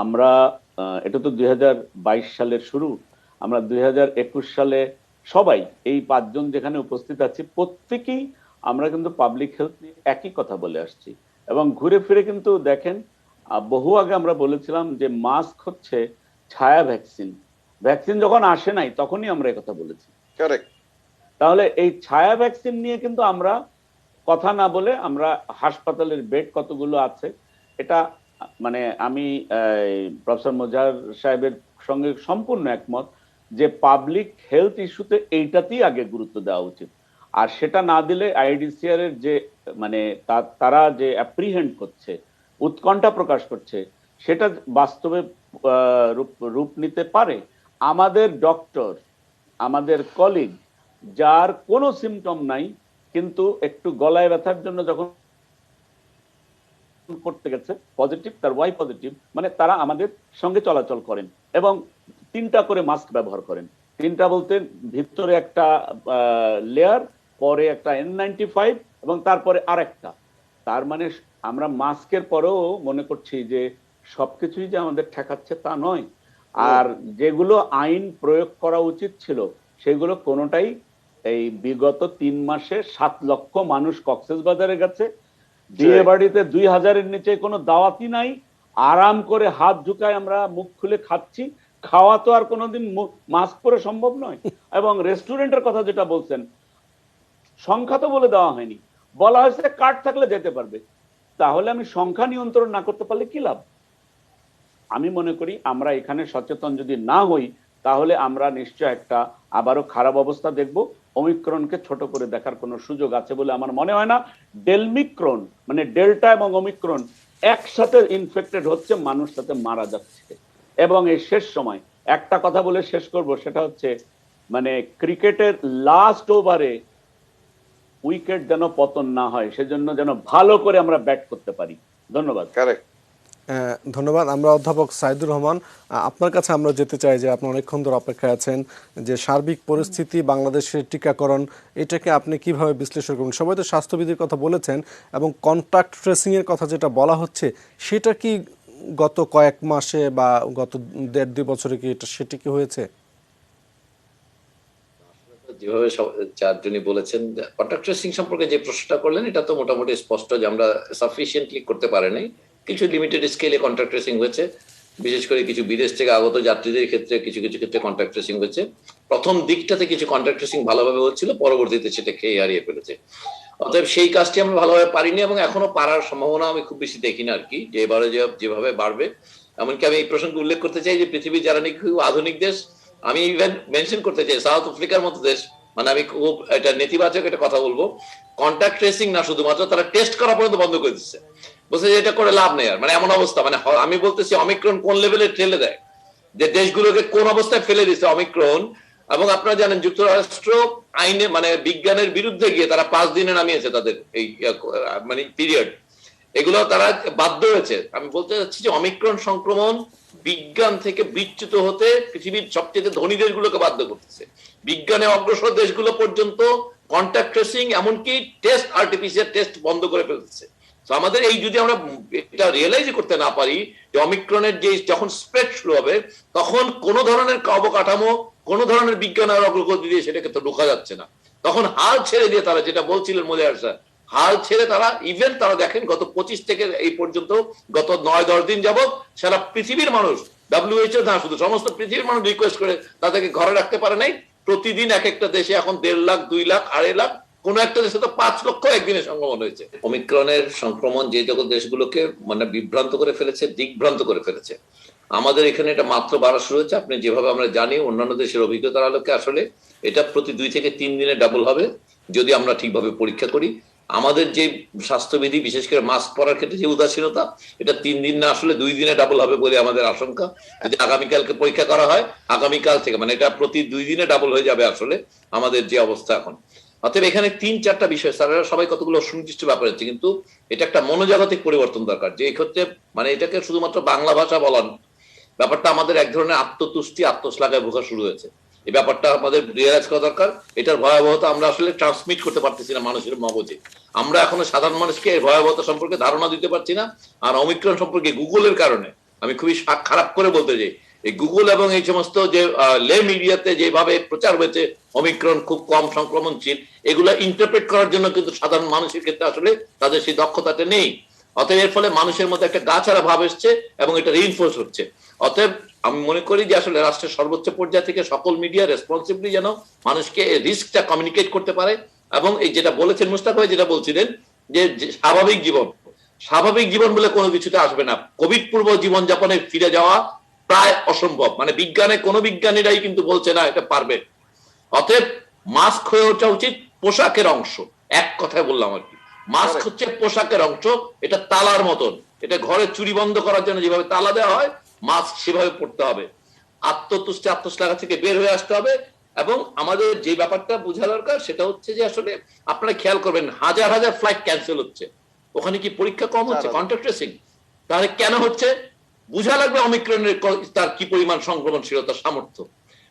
আমরা এটা তো 2022 সালের শুরু, আমরা 2021 সালে সবাই এই 5 জন যেখানে উপস্থিত আছি প্রত্যেকেই আমরা কিন্তু পাবলিক হেলথ নিয়ে একই কথা বলে আসছি। এবং ঘুরে ফিরে কিন্তু দেখেন, বহু আগে আমরা বলেছিলাম যে মাস্ক হচ্ছে ছায়া ভ্যাকসিন। ভ্যাকসিন যখন আসে নাই তখনই আমরা এই কথা বলেছি। কারেক্ট। তাহলে এই ছায়া ভ্যাকসিন নিয়ে কিন্তু আমরা কথা না বলে আমরা হাসপাতালের বেড কতগুলো আছে এটা মানে আমি প্রফেসর মোজার সাহেবের সঙ্গে সম্পূর্ণ একমত যে পাবলিক হেলথ ইস্যুতে এইটাতেই আগে গুরুত্ব দেওয়া উচিত। আর সেটা না দিলে আইডিসিআর এর যে মানে তারা যে অ্যাপ্রিহেন্ড করছে, উৎকণ্ঠা প্রকাশ করছে, সেটা বাস্তবে রূপ নিতে পারে। আমাদের ডক্টর, আমাদের কলিগ যার কোনো সিমটম নাই কিন্তু একটু গলায় ব্যথার জন্য যখন করতে গেছে পজিটিভ, তার ওয়াই পজিটিভ, মানে তারা আমাদের সঙ্গে চলাচল করেন এবং 3টা করে মাস্ক ব্যবহার করেন। 3টা বলতে ভিতরে একটা লেয়ার, পরে একটা N95 এবং তারপরে আরেকটা। তার মানে আমরা মাস্কের পরেও মনে করছি যে সবকিছুই যে আমাদের ঠেকাচ্ছে তা নয়। আর যেগুলো আইন প্রয়োগ করা উচিত ছিল সেগুলো কোনোটাই এই বিগত 3 মাসে 7 লক্ষ মানুষ কক্সবাজারে গেছে, বিয়ে বাড়িতে 2000-এর নিচে কোনো দাওয়াতি নাই, আরাম করে হাত ঝুঁকায় আমরা মুখ খুলে খাচ্ছি, খাওয়া তো আর কোনোদিন মাস্ক পরে সম্ভব নয়। এবং রেস্টুরেন্টের কথা যেটা বলছেন, সংখ্যা তো বলে দেওয়া হয়নি, বলা হয়েছে কার্ড থাকলে যেতে পারবে। তাহলে আমি সংখ্যা নিয়ন্ত্রণ না করতে পারলে কি লাভ? আমি মনে করি আমরা এখানে সচেতন যদি না হই তাহলে আমরা নিশ্চয় একটা আবারও খারাপ অবস্থা দেখব। ওমিক্রনকে ছোট করে দেখার কোনো সুযোগ আছে বলে আমার মনে হয় না। ডেলমিক্রন মানে ডেল্টা এবং ওমিক্রন একসাথে ইনফেক্টেড হচ্ছে, মানুষ সাথে মারা যাচ্ছে। এবং এই শেষ সময় একটা কথা বলে শেষ করব, সেটা হচ্ছে মানে ক্রিকেটের লাস্ট ওভারে উইকেট যেন পতন না হয়, সেজন্য যেন ভালো করে আমরা ব্যাট করতে পারি। ধন্যবাদ। কারেক্ট। ধন্যবাদ। আমরা অধ্যাপক সাইদুর রহমান, আপনার কাছে আমরা যেতে চাই যে আপনি অনেকক্ষণ ধরে অপেক্ষায় আছেন, যে সার্বিক পরিস্থিতি, বাংলাদেশের টিকাকরণ, এটাকে আপনি কিভাবে বিশ্লেষণ করবেন? সবাই তো স্বাস্থ্যবিধির কথা বলেছেন এবং কন্ট্যাক্ট ট্রেসিংয়ের কথা যেটা বলা হচ্ছে সেটা কি গত কয়েক মাসে বা গত 1.5-2 বছরে কি সেটি কি হয়েছে? যেভাবে চারজনই বলেছেন, কন্টাক্ট ট্রেসিং সম্পর্কে যে প্রশ্নটা করলেন এটা তো মোটামুটি স্পষ্ট যে আমরা সাফিসিয়েন্টলি করতে পারিনি। কিছু লিমিটেড স্কেলে কন্টাক্ট ট্রেসিং হয়েছে, বিশেষ করে কিছু বিদেশ থেকে আগত যাত্রীদের ক্ষেত্রে কিছু কিছু ক্ষেত্রে কন্টাক্ট ট্রেসিং হয়েছে। প্রথম দিকটাতে কিছু কন্টাক্ট ট্রেসিং ভালোভাবে হচ্ছিল, পরবর্তীতে সেটা খেয়ে হারিয়ে ফেলেছে। অতএব সেই কাজটি আমরা ভালোভাবে পারিনি এবং এখনো পারার সম্ভাবনা আমি খুব বেশি দেখি না আর কি, যে এবারে যেভাবে বাড়বে। এমনকি আমি এই প্রসঙ্গে উল্লেখ করতে চাই যে পৃথিবীর যারা নাকি খুব আধুনিক দেশ, আমি ইভেন মেনশন করতে চাই সাউথ আফ্রিকার মতো দেশ, মানে আমি খুব এটা নেতিবাচক একটা কথা বলবো, কন্টাক্ট ট্রেসিং না শুধুমাত্র, তারা টেস্ট করা পর্যন্ত বন্ধ করে দিচ্ছে, বলছে যে এটা করে লাভ নেই আর। মানে এমন অবস্থা, মানে আমি বলতেছি অমিক্রন কোন লেভেলে ঠেলে দেয়, যে দেশগুলোকে কোন অবস্থায় ফেলে দিচ্ছে অমিক্রন। এবং আপনারা জানেন যুক্তরাষ্ট্র আইনে মানে বিজ্ঞানের বিরুদ্ধে গিয়ে তারা 5 দিনে নামিয়েছে তাদের এই মানে পিরিয়ড। এগুলো তারা বাধ্য হয়েছে। আমি বলতে চাচ্ছি যে অমিক্রন সংক্রমণ বিজ্ঞান থেকে বিচ্যুত হতে পৃথিবীর সবচেয়ে ধনী দেশগুলোকে বাধ্য করতেছে। বিজ্ঞানে অগ্রসর দেশগুলো পর্যন্ত কন্টাক্ট ট্রেসিং এমনকি টেস্ট আরটিপিসিআর টেস্ট বন্ধ করে ফেলতেছে। তো আমাদের এই যদি আমরা এটা রিয়েলাইজ করতে না পারি যে অমিক্রনের যে যখন স্প্রেড শুরু হবে তখন কোন ধরনের অবকাঠামো কোন ধরনের বিজ্ঞানের অগ্রগতি দিয়ে সেটাকে তো ঢোকা যাচ্ছে না, তখন হাল ছেড়ে দিয়ে তারা যেটা বলছিলেন মোজাহির স্যার, হাল ছেড়ে তারা ইভেন তারা দেখেন গত 25 থেকে এই পর্যন্ত গত 9-10 দিন যাবত সারা পৃথিবীর মানুষ WHO না শুধু সমস্ত পৃথিবীর মানুষ রিকোয়েস্ট করে তাদেরকে ঘরে রাখতে পারে নাই। প্রতিদিন এক একটা দেশে এখন 1.5 লাখ 2 লাখ 2.5 লাখ, কোন একটা দেশে তো 5 লক্ষ একদিনে সংক্রমণ হয়েছে। অমিক্রনের সংক্রমণ যে সকল দেশগুলোকে মানে বিভ্রান্ত করে ফেলেছে, দিকভ্রান্ত করে ফেলেছে, আমাদের এখানে এটা মাত্র বাড়া শুরু হয়েছে। আপনি যেভাবে আমরা জানি অন্যান্য দেশের অভিজ্ঞতার আলোকে আসলে এটা প্রতি 2 থেকে 3 দিনে ডাবল হবে যদি আমরা ঠিকভাবে পরীক্ষা করি। আমাদের যে স্বাস্থ্যবিধি বিশেষ করে মাস্ক পরার ক্ষেত্রে যে উদাসীনতা, এটা 3 দিন না আসলে 2 দিনে ডাবল হবে বলে আমাদের আশঙ্কা। যদি আগামীকালকে পরীক্ষা করা হয় আগামীকাল থেকে মানে এটা প্রতি 2 দিনে ডাবল হয়ে যাবে আসলে আমাদের যে অবস্থা এখন। অতএব এখানে 3-4টা বিষয় স্যারেরা সবাই কতগুলো সুনির্দিষ্ট ব্যাপার আছে, কিন্তু এটা একটা মনোজাগতিক পরিবর্তন দরকার যে এই ক্ষেত্রে মানে এটাকে শুধুমাত্র বাংলা ভাষা বলার ব্যাপারটা আমাদের এক ধরনের আত্মতুষ্টি আত্মশ্লাঘায় ভোগা শুরু হয়েছে। এই ব্যাপারটা আমাদের রিয়েলাইজ করা দরকার। এটার ভয়াবহতা আমরা আসলে ট্রান্সমিট করতে পারতেছি না মানুষের মগজে। আমরা এখনো সাধারণ মানুষকে এই ভয়াবহতা সম্পর্কে ধারণা দিতে পারছি না। আর অমিক্রন সম্পর্কে গুগলের কারণে আমি খুবই খারাপ করে বলতে চাই, এই গুগল এবং এই সমস্ত যে লে মিডিয়াতে যেভাবে প্রচার হয়েছে অমিক্রন খুব কম সংক্রমণশীল, এগুলো ইন্টারপ্রেট করার জন্য কিন্তু সাধারণ মানুষের ক্ষেত্রে আসলে তাদের সেই দক্ষতাটা নেই। অতএব এর ফলে মানুষের মধ্যে একটা গা ছাড়া ভাব এসছে এবং এটা রিইনফোর্স হচ্ছে। অতএব আমি মনে করি যে আসলে রাষ্ট্রের সর্বোচ্চ পর্যায় থেকে সকল মিডিয়া রেসপন্সিবলি যেন মানুষকে রিস্কটা কমিউনিকেট করতে পারে। এবং এই যেটা বলেছেন মুস্তাক ভাই, যেটা বলছিলেন যে স্বাভাবিক জীবন বলে কোনো কিছুতে আসবে না। কোভিড পূর্ব জীবনযাপনে ফিরে যাওয়া প্রায় অসম্ভব, মানে বিজ্ঞানে কোনো বিজ্ঞানীরাই কিন্তু বলছে না এটা পারবে। অতএব মাস্ক হয়ে ওঠা উচিত পোশাকের অংশ। এক কথায় বললাম আর কি, মাস্ক হচ্ছে পোশাকের অংশ। এটা তালার মতন, এটা ঘরে চুরি বন্ধ করার জন্য যেভাবে তালা দেওয়া হয় মাস্ক সেভাবে পড়তে হবে। আত্মতুষ্টি আত্মশ্লাঘা থেকে বের হয়ে আসতে হবে। এবং আমাদের যে ব্যাপারটা বোঝা দরকার সেটা হচ্ছে যে আসলে আপনারা খেয়াল করবেন হাজার হাজার ফ্লাইট ক্যান্সেল হচ্ছে, ওখানে কি পরীক্ষা কম হচ্ছে? কন্টাক্ট ট্রেসিং তাহলে কেন হচ্ছে? বুঝা লাগবে অমিক্রনের তার কি পরিমাণ সংক্রমণশীলতার সামর্থ্য।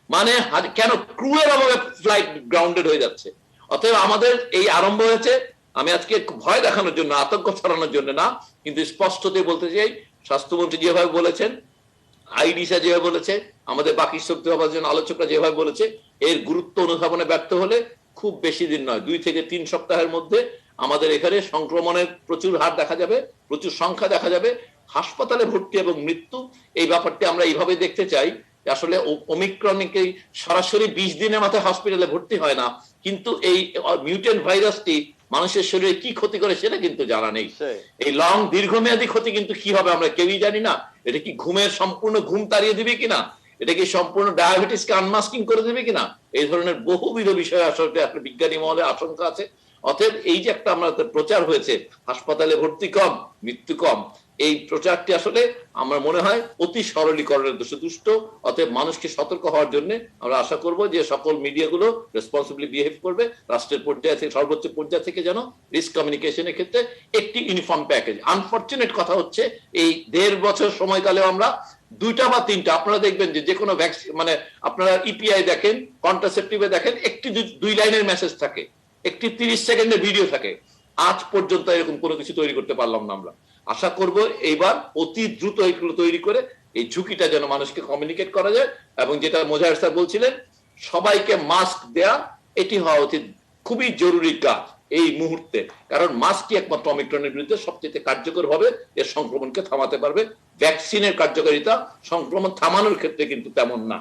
মানে কেন ক্রু এর অভাবে ফ্লাইট গ্রাউন্ডেড হয়ে যাচ্ছে। অতএব আমাদের এই আরম্ভ হয়েছে, আমি আজকে ভয় দেখানোর জন্য আতঙ্ক ছড়ানোর জন্য না, কিন্তু স্পষ্টতই বলতে চাই স্বাস্থ্যমন্ত্রী যেভাবে বলেছেন, আইডিসা যেভাবে বলেছে, আমাদের বাকি শক্তি হবার জন্য আলোচকরা যেভাবে বলেছে, এর গুরুত্ব অনুধাবনে ব্যর্থ হলে খুব বেশি দিন নয় 2 থেকে 3 সপ্তাহের মধ্যে আমাদের এখানে সংক্রমণের প্রচুর হার দেখা যাবে, প্রচুর সংখ্যা দেখা যাবে। হাসপাতালে ভর্তি এবং মৃত্যু এই ব্যাপারটি আমরা এইভাবে দেখতে চাই। আসলে ওমিক্রনকে সরাসরি 20 দিনের মাথায় হসপিটালে ভর্তি হয় না, কিন্তু এই মিউটেন্ট ভাইরাসটি মানুষের শরীরে কি ক্ষতি করে সেটা কিন্তু জানা নেই। এই লং দীর্ঘমেয়াদী ক্ষতি কিন্তু কি হবে আমরা কেউই জানি না। এটা কি ঘুমের সম্পূর্ণ ঘুম তাড়িয়ে দিবে কিনা, এটা কি সম্পূর্ণ ডায়াবেটিসকে আনমাস্কিং করে দেবে কিনা, এই ধরনের বহুবিধ বিষয় আসলে বিজ্ঞানী মহলে আশঙ্কা আছে। অতএব এই যে একটা আমরা প্রচার হয়েছে হাসপাতালে ভর্তি কম মৃত্যু কম, এই প্রচারটি আসলে আমার মনে হয় অতি সরলীকরণের দুষ্ট। অতএব মানুষকে সতর্ক হওয়ার জন্য আমরা আশা করব যে সকল মিডিয়াগুলো রেসপন্সিবলি বিহেভ করবে, রাষ্ট্রের পর্যায়ে থেকে সর্বোচ্চ পর্যায় থেকে যেন রিস্ক কমিউনিকেশনের ক্ষেত্রে একটি ইউনিফর্ম প্যাকেজ। আনফরচুনেট কথা হচ্ছে এই 1.5 বছর সময়কালেও আমরা 2টা বা 3টা, আপনারা দেখবেন যে কোনো ভ্যাকসিন মানে আপনারা ইপিআই দেখেন, কন্ট্রাসেপটিভে দেখেন, একটি 2 লাইনের মেসেজ থাকে, একটি 30 সেকেন্ডের ভিডিও থাকে। আজ পর্যন্ত এরকম কোনো কিছু তৈরি করতে পারলাম না আমরা। আশা করব এইবার অতি দ্রুত এগুলো তৈরি করে এই ঝুঁকিটা যেন মানুষকে কমিউনিকেট করা যায়। এবং যেটা মোজাহির স্যার বলছিলেন সবাইকে মাস্ক দেয়া, এটি হওয়া উচিত খুবই জরুরি কাজ এই মুহূর্তে, কারণ মাস্কই একমাত্র অমিক্রনের বিরুদ্ধে সবচেয়ে কার্যকর ভাবে এর সংক্রমণকে থামাতে পারবে। ভ্যাকসিনের কার্যকারিতা সংক্রমণ থামানোর ক্ষেত্রে কিন্তু তেমন না।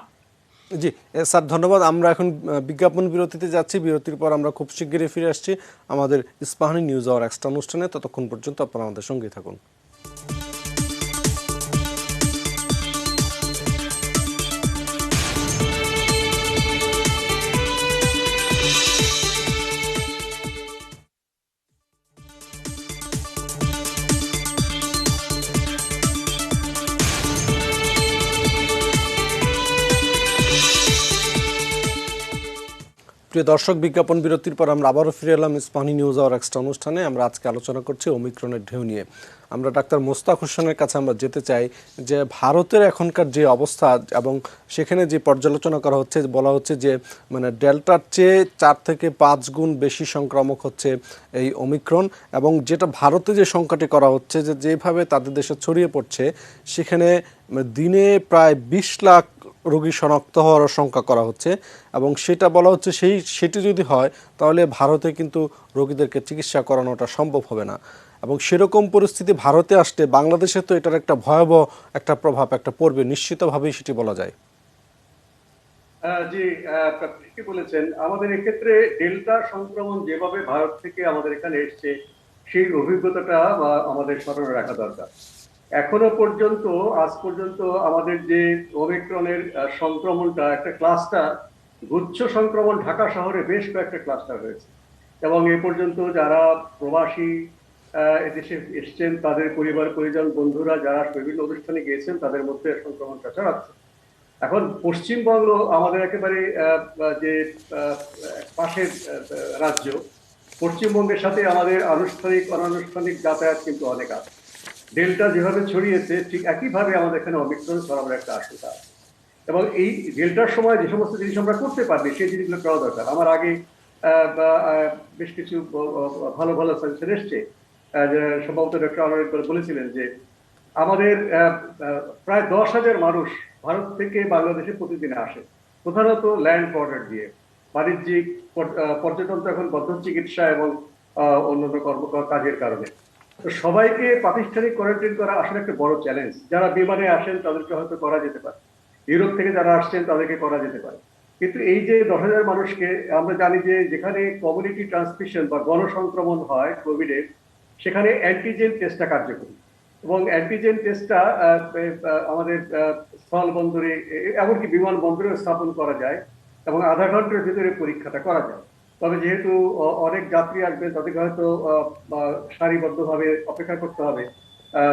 জি স্যার, ধন্যবাদ। আমরা এখন বিজ্ঞাপন বিরতিতে যাচ্ছি, বিরতির পর আমরা খুব শিগগিরই ফিরে আসছি আমাদের ইস্পাহানি নিউজ আওয়ার এক্সট্রা অনুষ্ঠানে। ততক্ষণ পর্যন্ত আপনারা আমাদের সঙ্গেই থাকুন। প্রিয় প্রিয় দর্শক, বিজ্ঞাপন বিরতির পর আমরা আবারও ফিরে এলাম ইস্পানি নিউজ আওয়ার এক্সট্রা অনুষ্ঠানে। আমরা আজকে আলোচনা করছি ওমিক্রনের ঢেউ নিয়ে। আমরা ডাক্তার মোস্তাক হোসেনের কাছে আমরা যেতে চাই যে ভারতের এখনকার যে অবস্থা এবং সেখানে যে পর্যালোচনা করা হচ্ছে, বলা হচ্ছে যে মানে ডেল্টার চেয়ে 4 থেকে 5 গুণ বেশি সংক্রামক হচ্ছে এই ওমিক্রন, এবং যেটা ভারতে যে সংখ্যাটি করা হচ্ছে যে যেভাবে তাদের দেশে ছড়িয়ে পড়ছে সেখানে দিনে প্রায় 20 লাখ রোগী শনাক্ত হওয়ার আশঙ্কা করা হচ্ছে, এবং সেটা বলা হচ্ছে সেটি যদি হয় তাহলে ভারতে কিন্তু রোগীদেরকে চিকিৎসা করানোটা সম্ভব হবে না। এবং সেরকম পরিস্থিতি ভারতে আসলে বাংলাদেশে তো এটার একটা ভয়াবহ একটা প্রভাব একটা পড়বে, নিশ্চিতভাবেই সেটি বলা যায়। জি, ঠিকই বলেছেন। আমাদের এক্ষেত্রে ডেল্টা সংক্রমণ যেভাবে ভারত থেকে আমাদের এখানে এসছে সেই অভিজ্ঞতাটা আমাদের স্মরণে রাখা দরকার। এখনো পর্যন্ত আজ পর্যন্ত আমাদের যে ওমিক্রনের সংক্রমণটা একটা ক্লাস্টার, গুচ্ছ সংক্রমণ ঢাকা শহরে বেশ কয়েকটা ক্লাস্টার হয়েছে, এবং এ পর্যন্ত যারা প্রবাসী এদেশে এসছেন তাদের পরিবার পরিজন বন্ধুরা যারা বিভিন্ন অনুষ্ঠানে গিয়েছেন তাদের মধ্যে সংক্রমণটা ছড়াচ্ছে। এখন পশ্চিমবঙ্গ আমাদের একেবারে যে পাশের রাজ্য, পশ্চিমবঙ্গের সাথে আমাদের আনুষ্ঠানিক অনানুষ্ঠানিক যাতায়াত কিন্তু অনেক আছে। ডেল্টা যেভাবে ছড়িয়েছে ঠিক একইভাবে আমাদের এখানে ওমিক্রন ছড়াবার একটা আশঙ্কা আছে, এবং এই ডেল্টার সময় যে সমস্ত জিনিস আমরা করতে পারবি সেই জিনিসগুলো করা দরকার। আমার আগে বেশ কিছু ভালো ভালো সাজেশন এসছে, সম্ভবত ডক্টর আনোয়ার বলেছিলেন যে আমাদের প্রায় 10,000 মানুষ ভারত থেকে বাংলাদেশে প্রতিদিন আসে, প্রধানত ল্যান্ড বর্ডার দিয়ে। বাণিজ্যিক পর্যটন তো এখন বদ্ধ চিকিৎসা এবং অন্যান্য কাজের কারণে। তো সবাইকে প্রাতিষ্ঠানিক কোয়ারেন্টাইন করা আসলে একটা বড় চ্যালেঞ্জ। যারা বিমানে আসেন তাদেরকে হয়তো করা যেতে পারে, ইউরোপ থেকে যারা আসছেন তাদেরকে করা যেতে পারে, কিন্তু এই যে 10,000 মানুষকে আমরা জানি যে যেখানে কমিউনিটি ট্রান্সমিশন বা গণসংক্রমণ হয় কোভিডের, সেখানে অ্যান্টিজেন টেস্টটা কার্যকরী, এবং অ্যান্টিজেন টেস্টটা আমাদের স্থল বন্দরে এমনকি বিমান বন্দরেও স্থাপন করা যায়, এবং আধা ঘন্টার ভিতরে পরীক্ষাটা করা যায়। তবে যেহেতু অনেক যাত্রী আসবেন তাদেরকে হয়তো সারিবদ্ধভাবে অপেক্ষা করতে হবে,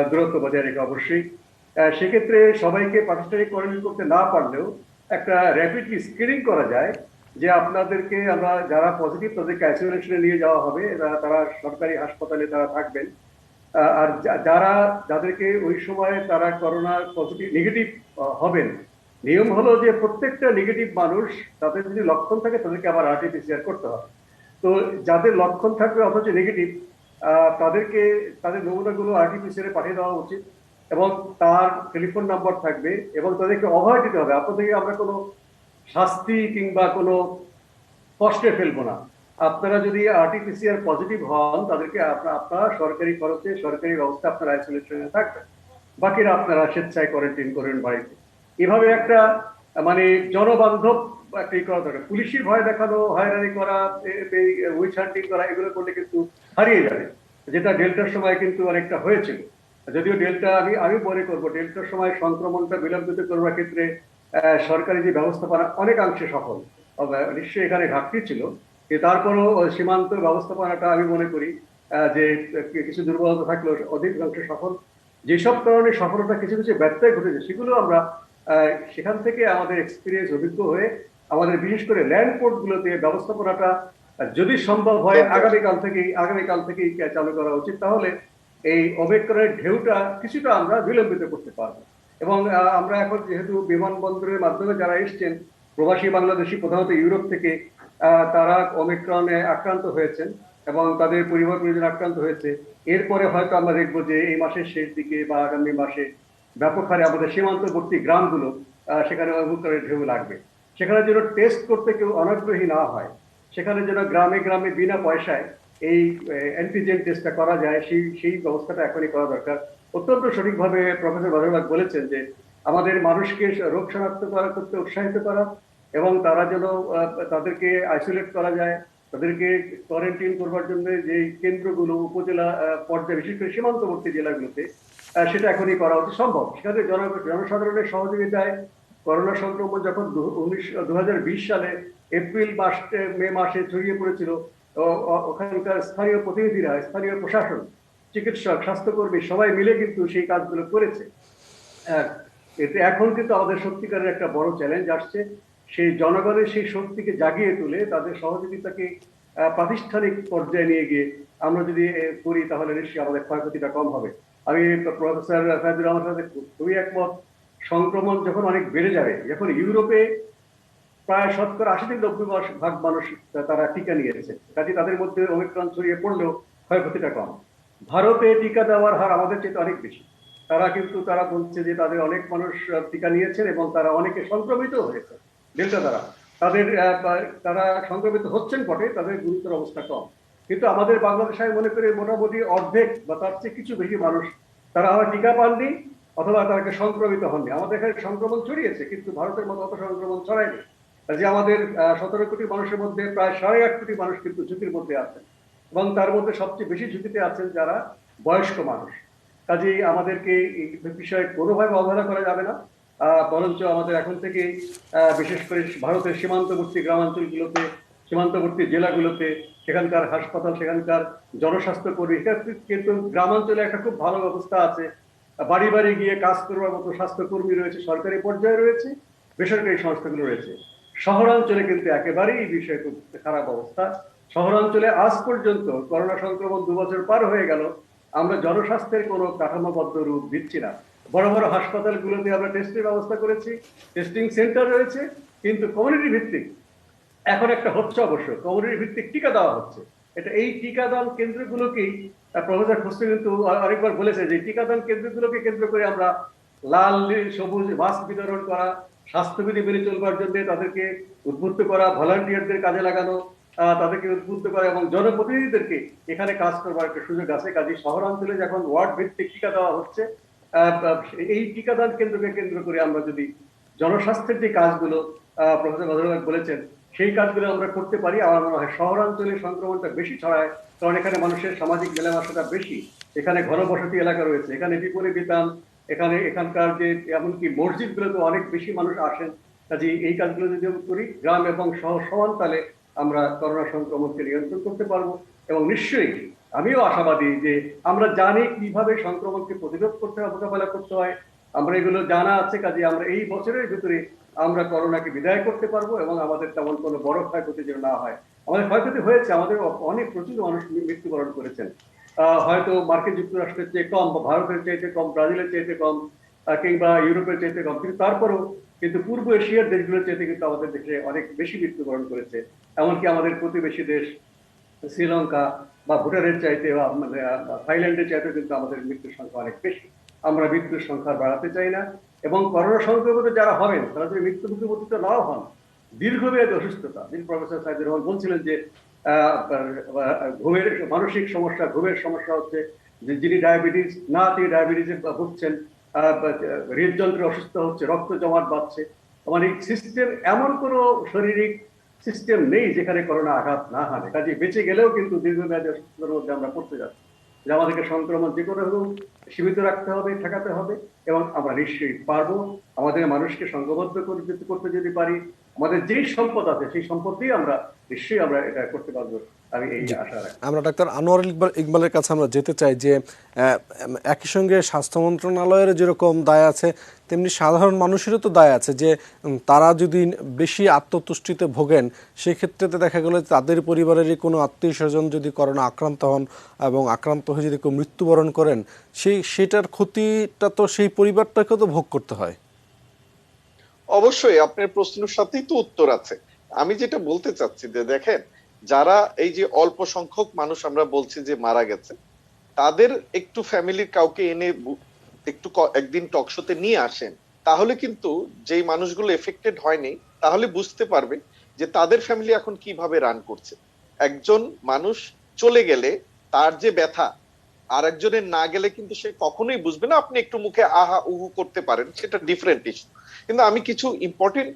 দূরত্ব বজায় রেখে অবশ্যই। সেক্ষেত্রে সবাইকে প্রাতিষ্ঠানিক কোয়ারেন্টাইন করতে না পারলেও একটা র্যাপিডলি স্ক্রিনিং করা যায় যে আপনাদেরকে আমরা যারা পজিটিভ তাদেরকে আইসোলেশনে নিয়ে যাওয়া হবে, তারা সরকারি হাসপাতালে তারা থাকবেন। আর যাদেরকে ওই সময় তারা করোনা পজিটিভ নেগেটিভ হবেন, নিয়ম হলো যে প্রত্যেকটা নেগেটিভ মানুষ তাদের যদি লক্ষণ থাকে তাদেরকে আবার আরটিপিসিআর করতে হবে। তো যাদের লক্ষণ থাকবে অথচ নেগেটিভ, তাদেরকে তাদের নমুনাগুলো আরটিপিসিআর পাঠিয়ে দেওয়া উচিত, এবং তার টেলিফোন নাম্বার থাকবে, এবং তাদেরকে অভয় দিতে হবে আপনাদেরকে আমরা কোনো শাস্তি কিংবা কোনো কষ্টে ফেলবো না। আপনারা যদি আরটিপিসিআর পজিটিভ হন তাদেরকে আপনারা সরকারি খরচে সরকারি ব্যবস্থা আপনারা আইসোলেশনে থাকবেন, বাকিরা আপনারা স্বেচ্ছায় কোয়ারেন্টাইন করেন বাড়িতে। এভাবে একটা মানে জনবান্ধব একটা করা দরকার। পুলিশের ভয় দেখানো, হয়রানি করা, উইচ হান্টিং করা, এগুলো করলে কিন্তু হারিয়ে যাবে, যেটা ডেল্টার সময় কিন্তু অনেকটা হয়েছিল। যদিও ডেল্টা আমি মনে করবো ডেল্টার সময় সংক্রমণটা বিলম্বিত করবার ক্ষেত্রে সরকারি যে ব্যবস্থাপনা অনেকাংশে সফল, নিশ্চয়ই এখানে ঘাটতি ছিল, কিন্তু তারপরও সীমান্ত ব্যবস্থাপনাটা আমি মনে করি যে কিছু দুর্বলতা থাকলেও অধিকাংশ সফল। যেসব কারণে সফলতা কিছু কিছু ব্যত্যয় ঘটেছে সেগুলো আমরা সেখান থেকে আমাদের এক্সপিরিয়েন্স অভিজ্ঞ হয়ে আমাদের বিশেষ করে ল্যান্ড পোর্ট গুলোতে ব্যবস্থাপনাটা যদি সম্ভব হয় আগামীকাল থেকেই চালু করা উচিত, তাহলে এই ওমিক্রনের ঢেউটা কিছুটা আমরা বিলম্বিত করতে পারবো। এবং আমরা এখন যেহেতু বিমানবন্দরের মাধ্যমে যারা এসছেন প্রবাসী বাংলাদেশি প্রধানত ইউরোপ থেকে, তারা ওমিক্রনে আক্রান্ত হয়েছেন এবং তাদের পরিবার পরিজন আক্রান্ত হয়েছে, এরপরে হয়তো আমরা দেখবো যে এই মাসের শেষ দিকে বা আগামী মাসে ব্যাপক হারে আমাদের সীমান্তবর্তী গ্রামগুলো সেখানে ওমিক্রনের ঢেউ লাগবে। সেখানে যেন টেস্ট করতে কেউ অনাগ্রহী না হয়, সেখানে যেন গ্রামে গ্রামে বিনা পয়সায় এই অ্যান্টিজেন টেস্টটা করা যায়, সেই ব্যবস্থাটা এখনই করা দরকার। অত্যন্ত সঠিকভাবে প্রফেসর বাদরবাগ বলেছেন যে আমাদের মানুষকে রোগ শনাক্ত করতে উৎসাহিত করা, এবং তারা যেন তাদেরকে আইসোলেট করা যায়, তাদেরকে কোয়ারেন্টাইন করবার জন্য যে কেন্দ্রগুলো উপজেলা পর্যায়ে বিশেষ করে সীমান্তবর্তী জেলাগুলোতে সেটা এখনই করা হচ্ছে সম্ভব। সেখানে জনসাধারণের সহযোগিতায় করোনা সংক্রমণ যখন 2020 সালে মে মাসে ছড়িয়ে পড়েছিল, ওখানকার স্থানীয় প্রতিনিধিরা, স্থানীয় প্রশাসন, চিকিৎসক, স্বাস্থ্যকর্মী সবাই মিলে কিন্তু সেই কাজগুলো করেছে। এতে এখন কিন্তু আমাদের সত্যিকারের একটা বড় চ্যালেঞ্জ আসছে, সেই জনগণের সেই শক্তিকে জাগিয়ে তুলে তাদের সহযোগিতাকে প্রাতিষ্ঠানিক পর্যায়ে নিয়ে গিয়ে আমরা যদি করি তাহলে নিশ্চয়ই আমাদের ক্ষয়ক্ষতিটা কম হবে। আমি প্রফেসর ফায়জুর রহমানের সাথে খুবই একমত। সংক্রমণ যখন অনেক বেড়ে যাবে, যখন ইউরোপে প্রায় 80-90% মানুষ তারা টিকা নিয়েছে, কাজে তাদের মধ্যে ওমিক্রন ছড়িয়ে পড়লেও ক্ষয়ক্ষতিটা কম। ভারতে টিকা দেওয়ার হার আমাদের চেয়ে অনেক বেশি। তারা বলছে যে তাদের অনেক মানুষ টিকা নিয়েছেন এবং তারা অনেকে সংক্রমিত হয়েছে ডেল্টা দ্বারা। তারা সংক্রমিত হচ্ছেন বটে, তাদের গুরুতর অবস্থা কম। কিন্তু আমাদের বাংলাদেশে আমি মনে করি মোটামুটি অর্ধেক বা তার চেয়ে কিছু বেশি মানুষ তারা হয় টিকা পাননি অথবা তাদেরকে সংক্রমিত হননি। আমাদের এখানে সংক্রমণ ছড়িয়েছে, কিন্তু ভারতের মতো অত সংক্রমণ ছড়ায়নি। যে আমাদের 17 কোটি মানুষের মধ্যে প্রায় 8.5 কোটি মানুষ কিন্তু ঝুঁকির মধ্যে আছেন, এবং তার মধ্যে সবচেয়ে বেশি ঝুঁকিতে আছেন যারা বয়স্ক মানুষ। কাজেই আমাদেরকে এই বিষয়ে কোনোভাবে অবহেলা করা যাবে না, বরঞ্চ আমাদের এখন থেকে বিশেষ করে ভারতের সীমান্তবর্তী গ্রামাঞ্চলগুলোতে, সীমান্তবর্তী জেলাগুলোতে সেখানকার হাসপাতাল, সেখানকার জনস্বাস্থ্য কর্মী, কিন্তু গ্রামাঞ্চলে একটা খুব ভালো ব্যবস্থা আছে। বাড়ি বাড়ি গিয়ে কাজ করবার মতো স্বাস্থ্যকর্মী রয়েছে, সরকারি পর্যায়ে রয়েছে, বেসরকারি সংস্থাগুলো রয়েছে। শহরাঞ্চলে কিন্তু একেবারেই এই বিষয়ে খুব খারাপ অবস্থা। শহরাঞ্চলে আজ পর্যন্ত করোনা সংক্রমণ 2 বছর পার হয়ে গেল, আমরা জনস্বাস্থ্যের কোনো কাঠামোবদ্ধ রূপ দিচ্ছি না। বড় বড় হাসপাতালগুলোতে আমরা টেস্টের ব্যবস্থা করেছি, টেস্টিং সেন্টার রয়েছে, কিন্তু কমিউনিটি ভিত্তিক এখন একটা হচ্ছে, অবশ্য কমিউনিটি ভিত্তিক টিকা দেওয়া হচ্ছে। এই টিকাদান কেন্দ্রগুলোকেই প্রফেসর খসরু কিন্তু আরেকবার বলেছে যে টিকাদান কেন্দ্রগুলোকে কেন্দ্র করে আমরা লাল সবুজ মাস্ক বিতরণ করা, স্বাস্থ্যবিধি মেনে চলবার জন্য তাদেরকে উদ্বুদ্ধ করা, ভলান্টিয়ারদের কাজে লাগানো, তাদেরকে উদ্বুদ্ধ করা এবং জনপ্রতিনিধিদেরকে এখানে কাজ করবার একটা সুযোগ আছে। কাজে শহরাঞ্চলে যখন ওয়ার্ড ভিত্তিক টিকা দেওয়া হচ্ছে, এই টিকাদান কেন্দ্রকে কেন্দ্র করে আমরা যদি জনস্বাস্থ্যের যে কাজগুলো প্রফেসর বদরুল বলেছেন সেই কাজগুলো আমরা করতে পারি, আমার মনে হয় শহরাঞ্চলে সংক্রমণটা বেশি ছড়ায়, কারণ এখানে মানুষের সামাজিক মেলামেশাটা বেশি, এখানে ঘনবসতি এলাকা রয়েছে, এখানে বিপণী বিতান, এখানকার যে এমনকি মসজিদগুলোতে অনেক বেশি মানুষ আসেন। কাজে এই কাজগুলো যদি করি, গ্রাম এবং শহর সমান, তাহলে আমরা করোনা সংক্রমণকে নিয়ন্ত্রণ করতে পারবো। এবং নিশ্চয়ই আমিও আশাবাদী যে আমরা জানি কিভাবে সংক্রমণকে প্রতিরোধ করতে হয়, মোকাবেলা করতে হয়, আমরা এগুলো জানা আছে। কাজে আমরা এই বছরের ভিতরে আমরা করোনাকে বিদায় করতে পারবো এবং আমাদের তেমন কোনো বড় ক্ষয়ক্ষতি যেন না হয়। আমাদের ক্ষয়ক্ষতি হয়েছে, আমাদের অনেক প্রচুর মানুষ মৃত্যুবরণ করেছেন, হয়তো মার্কিন যুক্তরাষ্ট্রের চেয়ে কম, বা ভারতের চাইতে কম, ব্রাজিলের চাইতে কম, কিংবা ইউরোপের চাইতে কম, কিন্তু তারপরেও কিন্তু পূর্ব এশিয়ার দেশগুলোর চাইতে কিন্তু আমাদের দেশে অনেক বেশি মৃত্যুবরণ করেছে। এমনকি আমাদের প্রতিবেশী দেশ শ্রীলঙ্কা বা ভুটানের চাইতে বা থাইল্যান্ডের চাইতে কিন্তু আমাদের মৃত্যুর সংখ্যা অনেক বেশি। আমরা মৃত্যুর সংখ্যা বাড়াতে চাই না, এবং করোনা সংক্রমিত যারা হবেন তারা যদি মৃত্যুমুখী নাও হন, দীর্ঘমেয়াদী অসুস্থতা, যিনি প্রফেসর সাইদুর রহমান বলছিলেন যে ঘুমের মানসিক সমস্যা, ঘুমের সমস্যা হচ্ছে, যে যিনি ডায়াবেটিস না, তিনি ডায়াবেটিসে ভুগছেন, হৃদযন্ত্রে অসুস্থ হচ্ছে, রক্ত জমাট বাঁধছে, মানে সিস্টেম, এমন কোনো শারীরিক সিস্টেম নেই যেখানে করোনা আঘাত না হানে। কাজে বেঁচে গেলেও কিন্তু দীর্ঘমেয়াদী অসুস্থতার মধ্যে আমরা পড়তে যাচ্ছি, যে আমাদেরকে সংক্রমণ যে কোনো রকম সীমিত রাখতে হবে, ঠেকাতে হবে, এবং আমরা নিশ্চয়ই পারবো। আমাদের মানুষকে সংঘবদ্ধ করতে যদি পারি, আমাদের যেই সম্পদ আছে সেই সম্পদ দিয়ে আমরা নিশ্চয়ই আমরা এটা করতে পারবো, আমি এই আশা রাখি। আমরা ডাক্তার আনোয়ার ইকবালের কাছে আমরা যেতে চাই যে একই সঙ্গে স্বাস্থ্য মন্ত্রণালয়ের যেরকম দায় আছে, তেমনি সাধারণ মানুষেরও তো দায় আছে, যে তারা যদি বেশি আত্মতুষ্টিতে ভোগেন, সেক্ষেত্রে দেখা গেলে তাদের পরিবারেরই কোনো আত্মীয় স্বজন যদি করোনা আক্রান্ত হন এবং আক্রান্ত হয়ে যদি কেউ মৃত্যুবরণ করেন, সেটার ক্ষতিটা তো সেই পরিবারটাকেও তো ভোগ করতে হয়। অবশ্যই আপনার প্রশ্নের সাথেই তো উত্তর আছে। আমি যেটা বলতে চাচ্ছি যে দেখেন, যারা এই যে অল্প সংখ্যক মানুষ আমরা বলছি যে মারা গেছে, তাদের একটু ফ্যামিলির কাউকে এনে একটু একদিন টকশোতে নিয়ে আসেন, তাহলে কিন্তু যেই মানুষগুলো এফেক্টেড হয়নি, তাহলে বুঝতে পারবে যে তাদের ফ্যামিলি এখন কিভাবে রান করছে। একজন মানুষ চলে গেলে তার যে ব্যথা, আর একজনের না গেলে কিন্তু সে কখনোই বুঝবে না। আপনি একটু মুখে আহা উহু করতে পারেন, সেটা ডিফারেন্ট ইস্যু। কিন্তু আমি কিছু ইম্পর্টেন্ট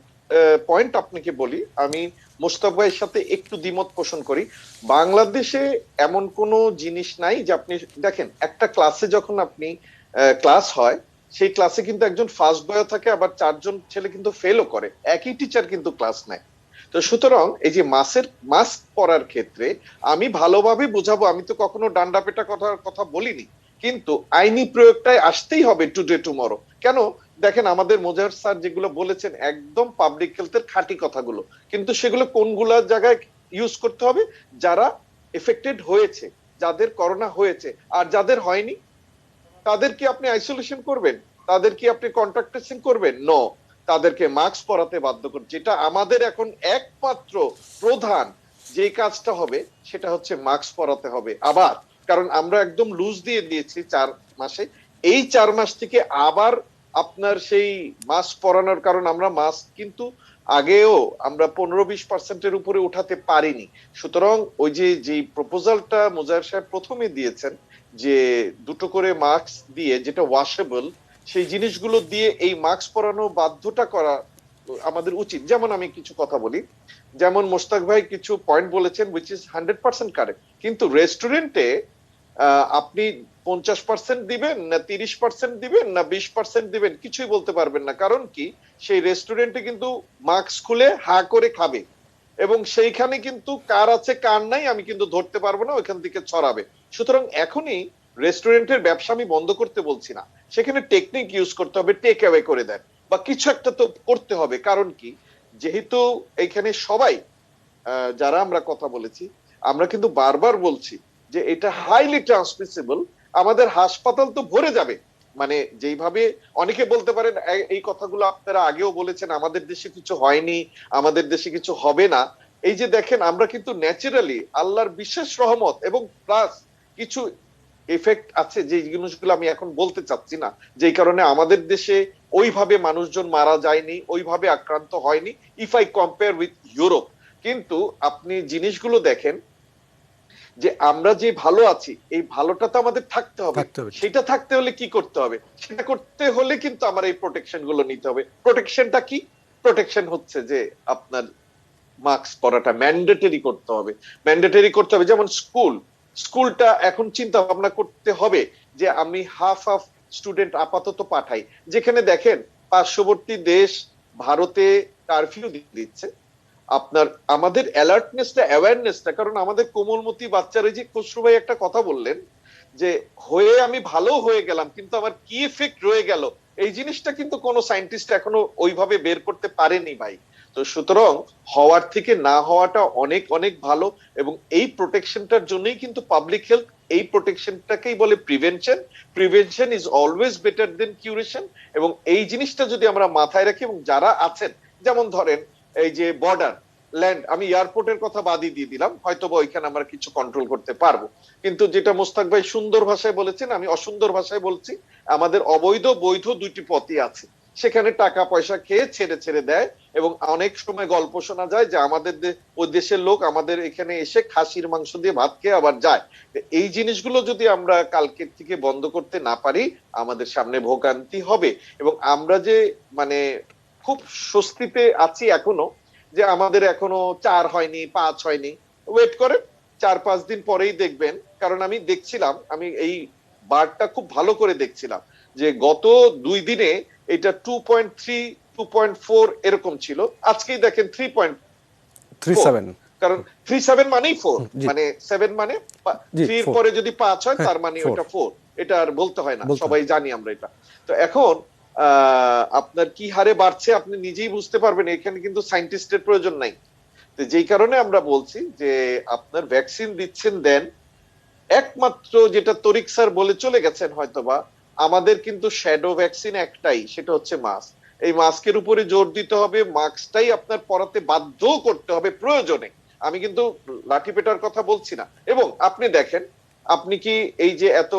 পয়েন্ট আপনাকে বলি, আমি মোস্তাক ভাইয়ের সাথে একটু দ্বিমত পোষণ করি। বাংলাদেশে এমন কোনো জিনিস নাই যে আপনি দেখেন, একটা ক্লাসে যখন আপনি ক্লাস হয়, সেই ক্লাসে কিন্তু একজন ফার্স্ট বয় থাকে, আবার 4 জন ছেলে কিন্তু ফেলও করে, একই টিচার কিন্তু ক্লাস নেয়। তো সুতরাং এই যে মাস্ক পরার ক্ষেত্রে আমি ভালোভাবে বুঝাবো, আমি তো কখনো ডান্ডা পেটা কথা বলিনি, কিন্তু আইনি প্রয়োগটাই আসতেই হবে টুডে টুমরো। কেন? দেখেন আমাদের মোজার স্যার যেগুলো বলেছেন একদম পাবলিক হেলথের খাঁটি কথাগুলো, কিন্তু সেগুলো কোনগুলা জায়গায় ইউজ করতে হবে? যারা এফেক্টেড হয়েছে, যাদের করোনা হয়েছে, আর যাদের হয়নি তাদের কি আপনি আইসোলেশন করবেন? তাদের কি আপনি কন্টাক্ট ট্রেসিং করবেন? নো, তাদেরকে মাস্ক পরাতে বাধ্য করুন। যেটা আমাদের এখন একমাত্র প্রধান যে কাজটা হবে সেটা হচ্ছে মাস্ক পরাতে হবে আবার, কারণ আমরা একদম লুজ দিয়ে দিয়েছি 4 মাসে। এই 4 মাস থেকে আবার আপনার সেই মাস্ক পরানোর কারণ আমরা মাস্ক কিন্তু আগেও আমরা 15-20% উপরে উঠাতে পারিনি। সুতরাং ওই যে প্রপোজালটা মোজায়ের সাহেব প্রথমে দিয়েছেন যে 2টো করে মাস্ক দিয়ে, যেটা ওয়াশেবল, সেই জিনিসগুলো দিয়ে এই মাস্ক পরানো বাধ্যতা করা আমাদের উচিত। যেমন আমি কিছু কথা বলি, যেমন মোস্তাক ভাই কিছু পয়েন্ট বলেছেন which is 100% কারেক্ট, কিন্তু রেস্টুরেন্টে আপনি 50% দিবেন না 30% দিবেন না 20% দিবেন কিছুই বলতে পারবেন না। কারণ কি, সেই রেস্টুরেন্টে কিন্তু মাস্ক খুলে হা করে খাবে এবং সেইখানে কিন্তু কার আছে কার নাই আমি কিন্তু ধরতে পারবো না, ওইখান থেকে ছড়াবে। সুতরাং এখনই রেস্টুরেন্টের ব্যবসা আমি বন্ধ করতে বলছি না, সেখানে টেকনিক ইউজ করতে হবে, টেক অ্যাওয়ে করে দেন বা কিছু একটা তো করতে হবে। কারণ কি, যেহেতু এইখানে সবাই যারা আমরা কথা বলেছি, আমরা কিন্তু বারবার বলছি যে এটা হাইলি ট্রান্সমিসিবল। আমাদের হাসপাতাল তো ভরে যাবে, মানে যেইভাবে অনেকে বলতে পারেন এই কথাগুলো আপনারা আগেও বলেছেন, আমাদের দেশে কিছু হয়নি, আমাদের দেশে কিছু হবে না। এই যে দেখেন, আমরা কিন্তু ন্যাচারালি আল্লাহর বিশেষ রহমত এবং প্লাস কিছু এফেক্ট আছে যে জিনিসগুলো আমি এখন বলতে চাচ্ছি না, যেই কারণে আমাদের দেশে ওইভাবে মানুষজন মারা যায়নি, ওইভাবে আক্রান্ত হয়নি if I compare with Europe. কিন্তু আপনি জিনিসগুলো দেখেন যে আমরা যে ভালো আছি, এই ভালোটা তো আমাদের থাকতে হবে। সেটা থাকতে হলে কি করতে হবে? সেটা করতে হলে কিন্তু আমার এই প্রোটেকশন গুলো নিতে হবে। প্রোটেকশনটা কি? প্রোটেকশন হচ্ছে যে আপনার মাস্ক পরাটা ম্যান্ডেটরি করতে হবে। ম্যান্ডেটরি করতে হবে, যেমন স্কুলটা এখন চিন্তা ভাবনা করতে হবে যে আমি হাফ স্টুডেন্ট আপাতত পাঠাই। যেখানে দেখেন পার্শ্ববর্তী দেশ ভারতে কারফিউ দিচ্ছে, আপনার আমাদের অ্যালার্টনেসটা, অ্যাওয়ারনেসটা, কারণ আমাদের কোমলমতি বাচ্চারা, যে খসরু ভাই একটা কথা বললেন যে হয়ে আমি ভালো হয়ে গেলাম কিন্তু আমার কি এফেক্ট রয়ে গেল, এই জিনিসটা কিন্তু কোনো সায়েন্টিস্ট এখনো ওইভাবে বের করতে পারেনি ভাই। তো সুতরাং হওয়ার থেকে না হওয়াটা অনেক অনেক ভালো, এবং এই প্রোটেকশনটার জন্যই কিন্তু পাবলিক হেলথ, এই প্রোটেকশনটাকেই বলে prevention. Prevention is always better then curation. এবং এই জিনিসটা যদি আমরা মাথায় রাখি, এবং যারা আছেন, যেমন ধরেন এই যে বর্ডার ল্যান্ড, আমি এয়ারপোর্টের কথা বাদই দিয়ে দিলাম, হয়তো বা ওইখানে আমরা কিছু কন্ট্রোল করতে পারবো, কিন্তু যেটা মোস্তাক ভাই সুন্দর ভাষায় বলেছেন, আমি অসুন্দর ভাষায় বলছি, আমাদের অবৈধ বৈধ দুইটি পথই আছে। সেখানে টাকা পয়সা খেয়ে ছেড়ে ছেড়ে দেয়, এবং অনেক সময় গল্প শোনা যায় যে আমাদের ওই দেশের লোক আমাদের এখানে এসে খাসির মাংস দিয়ে ভাত খেয়ে আবার যায়। এই জিনিসগুলো যদি আমরা কালকের থেকে বন্ধ করতে না পারি, আমাদের সামনে ভোগান্তি হবে। এবং আমরা যে মানে খুব স্বস্তিতে আছি এখনো, যে আমাদের এখনো 4 হয়নি, 5 হয়নি, ওয়েট করে 4-5 দিন পরেই দেখবেন। কারণ আমি দেখছিলাম, আমি এই বারটা খুব ভালো করে দেখছিলাম যে গত 2 দিনে এটা 2.3 2.4 এরকম ছিল, আজকেই দেখেন 3.37। কারণ 37 মানেই 4, মানে 7 মানে 3 এর পরে যদি 5 হয় তার মানে ওটা 4, এটা আর বলতে হয় না, সবাই জানি আমরা এটা। তো এখন আপনার কি হারে বাড়ছে আপনি নিজেই বুঝতে পারবেন, এখানে কিন্তু সায়েন্টিস্টের প্রয়োজন নাই। তো যেই কারণে আমরা বলছি যে আপনার ভ্যাকসিন দিচ্ছেন দেন, একমাত্র যেটা তরিক স্যার বলে চলে গেছেন হয়তোবা, আমাদের কিন্তু শ্যাডো ভ্যাকসিন একটাই, সেটা হচ্ছে মাস্ক। এই মাস্কের উপরে জোর দিতে হবে, মাস্কটাই আপনার পরাতে বাধ্য করতে হবে প্রয়োজনে। আমি কিন্তু লাঠি পেটার কথা বলছি না। এবং আপনি দেখেন, আপনি কি এই যে এত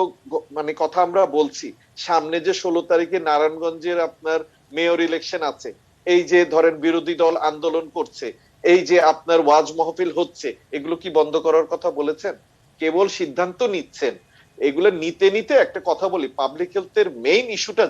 মানে কথা আমরা বলছি, সামনে যে 16 তারিখে নারায়ণগঞ্জের আপনার মেয়র ইলেকশন আছে, এই যে ধরেন বিরোধী দল আন্দোলন করছে, এই যে আপনার ওয়াজ মাহফিল হচ্ছে, এগুলো কি বন্ধ করার কথা বলেছেন? কেবল সিদ্ধান্ত নিচ্ছেন। এগুলো নিতে নিতে একটা কথা বলি, পাবলিক হেলথের মেইন ইস্যুটা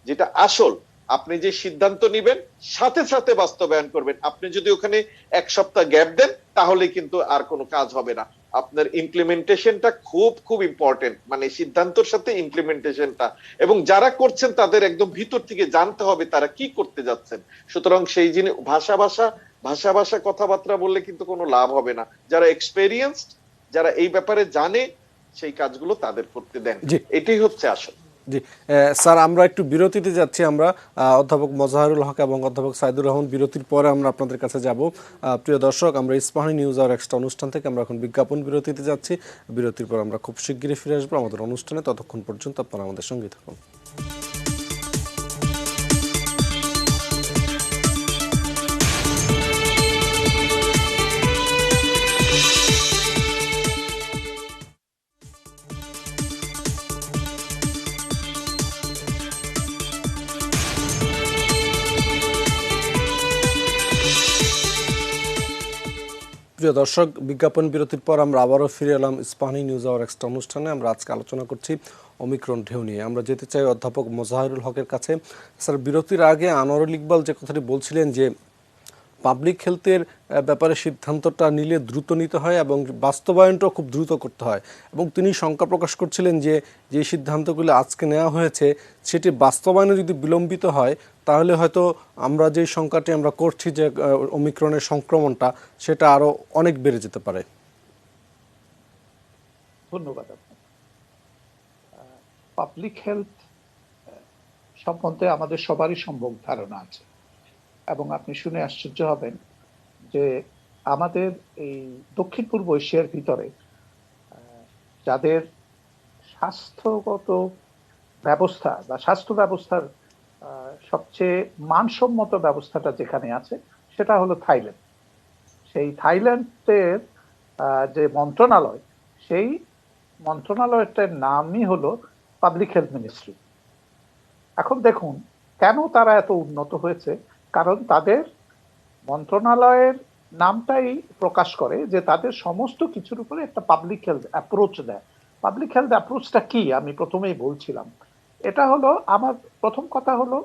যেটা আসল, আপনি যে সিদ্ধান্ত নিবেন সাথে সাথে বাস্তবায়ন করবেন। আপনি যদি ওখানে 1 সপ্তাহ গ্যাপ দেন তাহলে কিন্তু আর কোনো কাজ হবে না। আপনার ইমপ্লিমেন্টেশনটা খুব খুব ইম্পর্টেন্ট, মানে সিদ্ধান্তের সাথে ইমপ্লিমেন্টেশনটা, এবং যারা করছেন তাদের একদম ভিতর থেকে জানতে হবে তারা কি করতে যাচ্ছেন। সুতরাং সেই জিনিস ভাষা কথাবার্তা বললে কিন্তু কোনো লাভ হবে না। যারা এক্সপেরিয়েন্সড, যারা এই ব্যাপারে জানে, সেই কাজগুলো তাদের করতে দেন, এটাই হচ্ছে আসল। জি স্যার, আমরা একটু বিরতিতে যাচ্ছি। আমরা অধ্যাপক মোজাহারুল হক এবং অধ্যাপক সাইদুর রহমান, বিরতির পরে আমরা আপনাদের কাছে যাব। প্রিয় দর্শক, আমরা ইস্পাহানি নিউজ আওয়ার এক্সট্রা অনুষ্ঠান থেকে আমরা এখন বিজ্ঞাপন বিরতিতে যাচ্ছি। বিরতির পর আমরা খুব শিগগিরই ফিরে আসবো আমাদের অনুষ্ঠানে। ততক্ষণ পর্যন্ত আপনারা আমাদের সঙ্গেই থাকুন। প্রিয় দর্শক, বিজ্ঞাপন বিরতির পর আমরা আবারও ফিরে এলাম ইস্পাহানি নিউজ আওয়ার এক্সট্রা অনুষ্ঠানে। আমরা আজকে আলোচনা করছি ওমিক্রন ঢেউ নিয়ে। আমরা যেতে চাই অধ্যাপক মোজাহারুল হকের কাছে। স্যার, বিরতির আগে আনোয়ারুল ইকবাল যে কথাটি বলছিলেন যে পাবলিক হেলথের ব্যাপারে সিদ্ধান্তটা নিলে দ্রুত নিতে হয় এবং বাস্তবায়নটাও খুব দ্রুত করতে হয়, এবং তিনি শঙ্কা প্রকাশ করছিলেন যে যে সিদ্ধান্তগুলো আজকে নেওয়া হয়েছে সেটি বাস্তবায়নে যদি বিলম্বিত হয় তাহলে হয়তো আমরা যে শঙ্কাটি আমরা করছি যে ওমিক্রনের সংক্রমণটা সেটা আরও অনেক বেড়ে যেতে পারে। ধন্যবাদ আপনাকে। পাবলিক হেলথ সম্বন্ধে আমাদের সবারই সম্ভব ধারণা আছে, এবং আপনি শুনে আশ্চর্য হবেন যে আমাদের এই দক্ষিণ পূর্ব এশিয়ার ভিতরে যাদের স্বাস্থ্যগত ব্যবস্থা বা স্বাস্থ্য ব্যবস্থার সবচেয়ে মানসম্মত ব্যবস্থাটা যেখানে আছে সেটা হলো থাইল্যান্ড। সেই থাইল্যান্ডের যে মন্ত্রণালয়, সেই মন্ত্রণালয়টার নামই হলো পাবলিক হেলথ মিনিস্ট্রি। এখন দেখুন কেন তারা এত উন্নত হয়েছে, কারণ তাদের মন্ত্রণালয়ের নামটাই প্রকাশ করে যে তাদের সমস্ত কিছুর উপরে একটা পাবলিক হেলথ অ্যাপ্রোচ দেয়। পাবলিক হেলথ অ্যাপ্রোচটা কি আমি প্রথমেই বলছিলাম, এটা হলো আমার প্রথম কথা হলো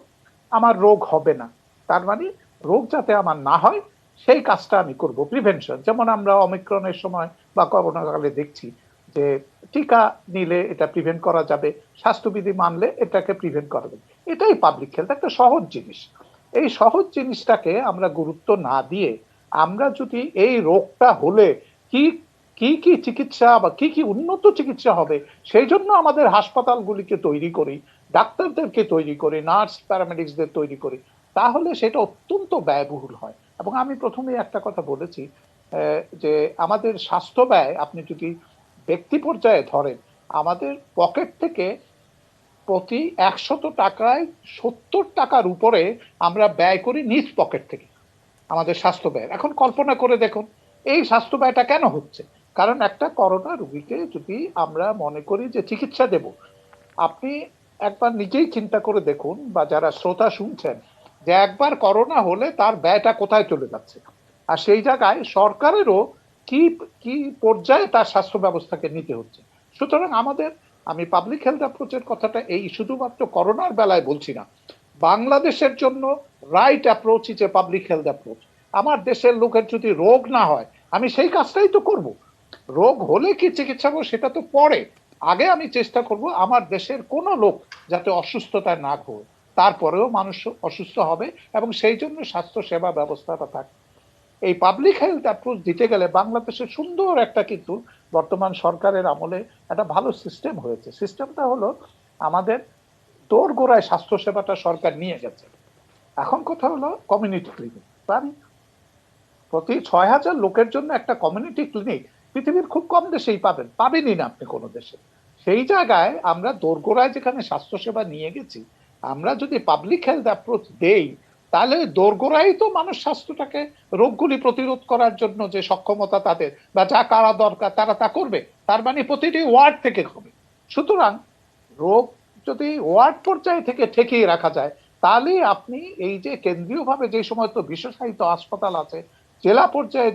আমার রোগ হবে না, তার মানে রোগ যাতে আমার না হয় সেই কাজটা আমি করব, প্রিভেনশন। যেমন আমরা অমিক্রনের সময় বা করোনাকালে দেখছি যে টিকা নিলে এটা প্রিভেন্ট করা যাবে, স্বাস্থ্যবিধি মানলে এটাকে প্রিভেন্ট করা যাবে। এটাই পাবলিক হেলথ, একটা সহজ জিনিস। এই সহজ জিনিসটাকে আমরা গুরুত্ব না দিয়ে আমরা যদি এই রোগটা হলে কি কি কি চিকিৎসা বা কি কি উন্নত চিকিৎসা হবে সেই জন্য আমাদের হাসপাতালগুলিকে তৈরি করি, ডাক্তারদেরকে তৈরি করি, নার্স প্যারামেডিক্সদের তৈরি করি, তাহলে সেটা অত্যন্ত ব্যয়বহুল হয়। এবং আমি প্রথমেই একটা কথা বলেছি যে আমাদের স্বাস্থ্য ব্যয় আপনি যদি ব্যক্তি পর্যায়ে ধরেন, আমাদের পকেট থেকে প্রতি 100 টাকায় 70 টাকার উপরে আমরা ব্যয় করি নিজ পকেট থেকে আমাদের স্বাস্থ্য ব্যয়। এখন কল্পনা করে দেখুন এই স্বাস্থ্য ব্যয়টা কেন হচ্ছে। কারণ একটা করোনা রোগীকে যদি আমরা মনে করি যে চিকিৎসা দেব, আপনি একবার নিজেই চিন্তা করে দেখুন বা যারা শ্রোতা শুনছেন যে একবার করোনা হলে তার ব্যয়টা কোথায় চলে যাচ্ছে, আর সেই জায়গায় সরকারেরও কি কি পর্যায়ে তার স্বাস্থ্য ব্যবস্থাকে নিতে হচ্ছে। সুতরাং আমি পাবলিক হেলথ অ্যাপ্রোচের কথাটা এই শুধুমাত্র করোনার বেলায় বলছি না, বাংলাদেশের জন্য right approach is a public health approach. আমার দেশের লোকের যদি রোগ না হয় আমি সেই কাজটাই তো করব। রোগ হলে কি চিকিৎসা করবো সেটা তো পরে, আগে আমি চেষ্টা করব আমার দেশের কোনো লোক যাতে অসুস্থতায় না ভোগে, তারপরেও মানুষ অসুস্থ হবে এবং সেই জন্য স্বাস্থ্য সেবা ব্যবস্থাটা থাকে। এই পাবলিক হেলথ অ্যাপ্রোচ দিতে গেলে বাংলাদেশের সুন্দর একটা কিন্তু বর্তমান সরকারের আমলে একটা ভালো সিস্টেম হয়েছে। সিস্টেমটা হলো আমাদের দোরগোড়ায় স্বাস্থ্য সেবাটা সরকার নিয়ে গেছে। এখন কথা হলো কমিউনিটি ক্লিনিক। প্রতি 6000 লোকের জন্য একটা কমিউনিটি ক্লিনিক পৃথিবীর খুব কম দেশেই পাবেনই না আপনি কোনো দেশে। সেই জায়গায় আমরা দোরগোড়ায় যেখানে স্বাস্থ্যসেবা নিয়ে গেছি, আমরা যদি পাবলিক হেলথ অ্যাপ্রোচ দেই তাহলে দোরগোড়ায় তো মানুষ স্বাস্থ্যটাকে রোগগুলি প্রতিরোধ করার জন্য যে সক্ষমতা তাদের বা যা করা দরকার তারা তা করবে, তার মানে প্রতিটি ওয়ার্ড থেকে হবে। সুতরাং রোগ যদি ওয়ার্ড পর্যায়ে থেকে ঠেকিয়ে রাখা যায় তাহলে আপনি এই যে কেন্দ্রীয়ভাবে যে সমস্ত বিশেষায়িত হাসপাতাল আছে, জেলা পর্যায়ে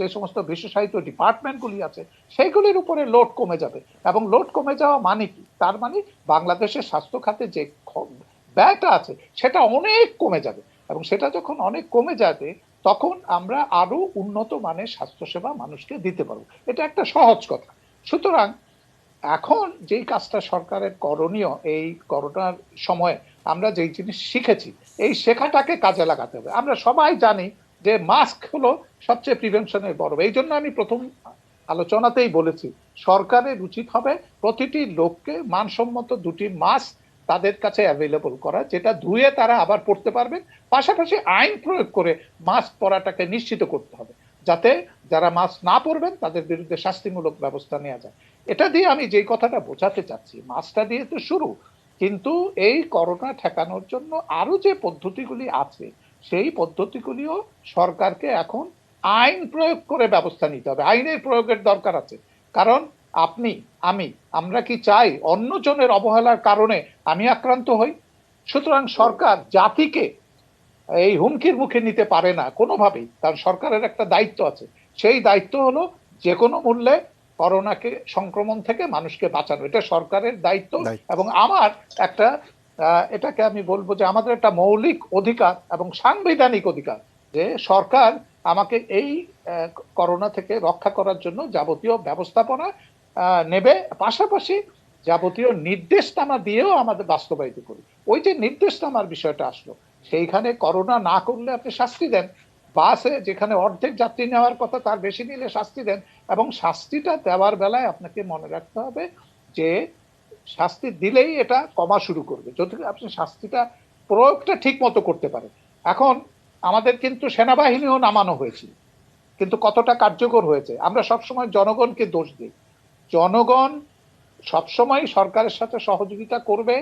যে সমস্ত বিশেষায়িত ডিপার্টমেন্টগুলি আছে সেইগুলির উপরে লোড কমে যাবে। এবং লোড কমে যাওয়া মানে কি, তার মানে বাংলাদেশের স্বাস্থ্য খাতে যে ব্যয়টা আছে সেটা অনেক কমে যাবে, এবং সেটা যখন অনেক কমে যাবে তখন আমরা আরো উন্নত মানের স্বাস্থ্যসেবা মানুষকে দিতে পারবো। এটা একটা সহজ কথা। সুতরাং এখন যেই কাজটা সরকারের করণীয়, এই করোনার সময় আমরা যেই জিনিস শিখেছি এই শেখাটাকে কাজে লাগাতে হবে। আমরা সবাই জানি যে মাস্ক হলো সবচেয়ে প্রিভেনশনের বড়। এই জন্য আমি প্রথম আলোচনাতেই বলেছি সরকারের উচিত হবে প্রতিটি লোককে মানসম্মত 2টি মাস্ক তাদের কাছে অ্যাভেলেবল করা, যেটা ধুয়ে তারা আবার পড়তে পারবেন। পাশাপাশি আইন প্রয়োগ করে মাস্ক পরাটাকে নিশ্চিত করতে হবে, যাতে যারা মাস্ক না পরবেন তাদের বিরুদ্ধে শাস্তিমূলক ব্যবস্থা নেওয়া যায়। এটা দিয়ে আমি যেই কথাটা বোঝাতে চাচ্ছি, মাস্কটা দিয়ে তো শুরু, কিন্তু এই করোনা ঠেকানোর জন্য আরো যে পদ্ধতিগুলি আছে সেই পদ্ধতিগুলিও সরকারকে এখন আইন প্রয়োগ করে ব্যবস্থা নিতে হবে। আইনের প্রয়োগের দরকার আছে, কারণ আপনি আমরা কি চাই অন্যজনের অবহেলার কারণে আমি আক্রান্ত হই? সুতরাং সরকার জাতিকে এই হুমকির মুখে নিতে পারে না কোনোভাবেই, কারণ সরকারের একটা দায়িত্ব আছে। সেই দায়িত্ব হলো যে কোনো মূল্যে করোনাকে সংক্রমণ থেকে মানুষকে বাঁচানো, এটা সরকারের দায়িত্ব। এবং আমার একটা এটাকে আমি বলবো যে আমাদের একটা মৌলিক অধিকার এবং সাংবিধানিক অধিকার যে সরকার আমাকে এই করোনা থেকে রক্ষা করার জন্য যাবতীয় ব্যবস্থাপনা নেবে, পাশাপাশি যাবতীয় নির্দেশনামা দিয়েও আমাদের বাস্তবায়িত করি। ওই যে নির্দেশনামার বিষয়টা আসলো, সেইখানে করোনা না করলে আপনি শাস্তি দেন, বাসে যেখানে অর্ধেক যাত্রী নেওয়ার কথা তার বেশি নিলে শাস্তি দেন, এবং শাস্তিটা দেওয়ার বেলায় আপনাকে মনে রাখতে হবে যে শাস্তি দিলেই এটা কমা শুরু করবে যদি আপনি শাস্তিটা প্রয়োগটা ঠিক মতো করতে পারেন। এখন আমাদের কিন্তু সেনাবাহিনীও নামানো হয়েছিল, কিন্তু কতটা কার্যকর হয়েছে? আমরা সবসময় জনগণকে দোষ দিই। জনগণ সবসময় সরকারের সাথে সহযোগিতা করবে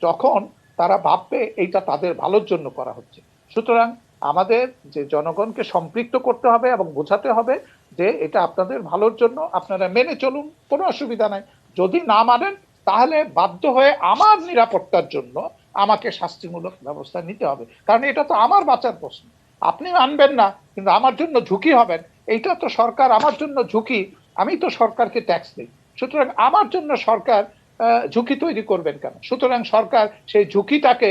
যখন তারা ভাববে এইটা তাদের ভালোর জন্য করা হচ্ছে। সুতরাং আমাদের যে জনগণকে সম্পৃক্ত করতে হবে এবং বোঝাতে হবে যে এটা আপনাদের ভালোর জন্য, আপনারা মেনে চলুন, কোনো অসুবিধা নাই। যদি না মানেন তাহলে বাধ্য হয়ে আমার নিরাপত্তার জন্য আমাকে শাস্তিমূলক ব্যবস্থা নিতে হবে, কারণ এটা তো আমার বাঁচার প্রশ্ন। আপনি মানবেন না কিন্তু আমার জন্য ঝুঁকি হবেন, এইটা তো সরকার আমার জন্য ঝুঁকি, আমি তো সরকারকে ট্যাক্স দিই, সুতরাং আমার জন্য সরকার ঝুঁকি তৈরি করবেন কেন? সুতরাং সরকার সেই ঝুঁকিটাকে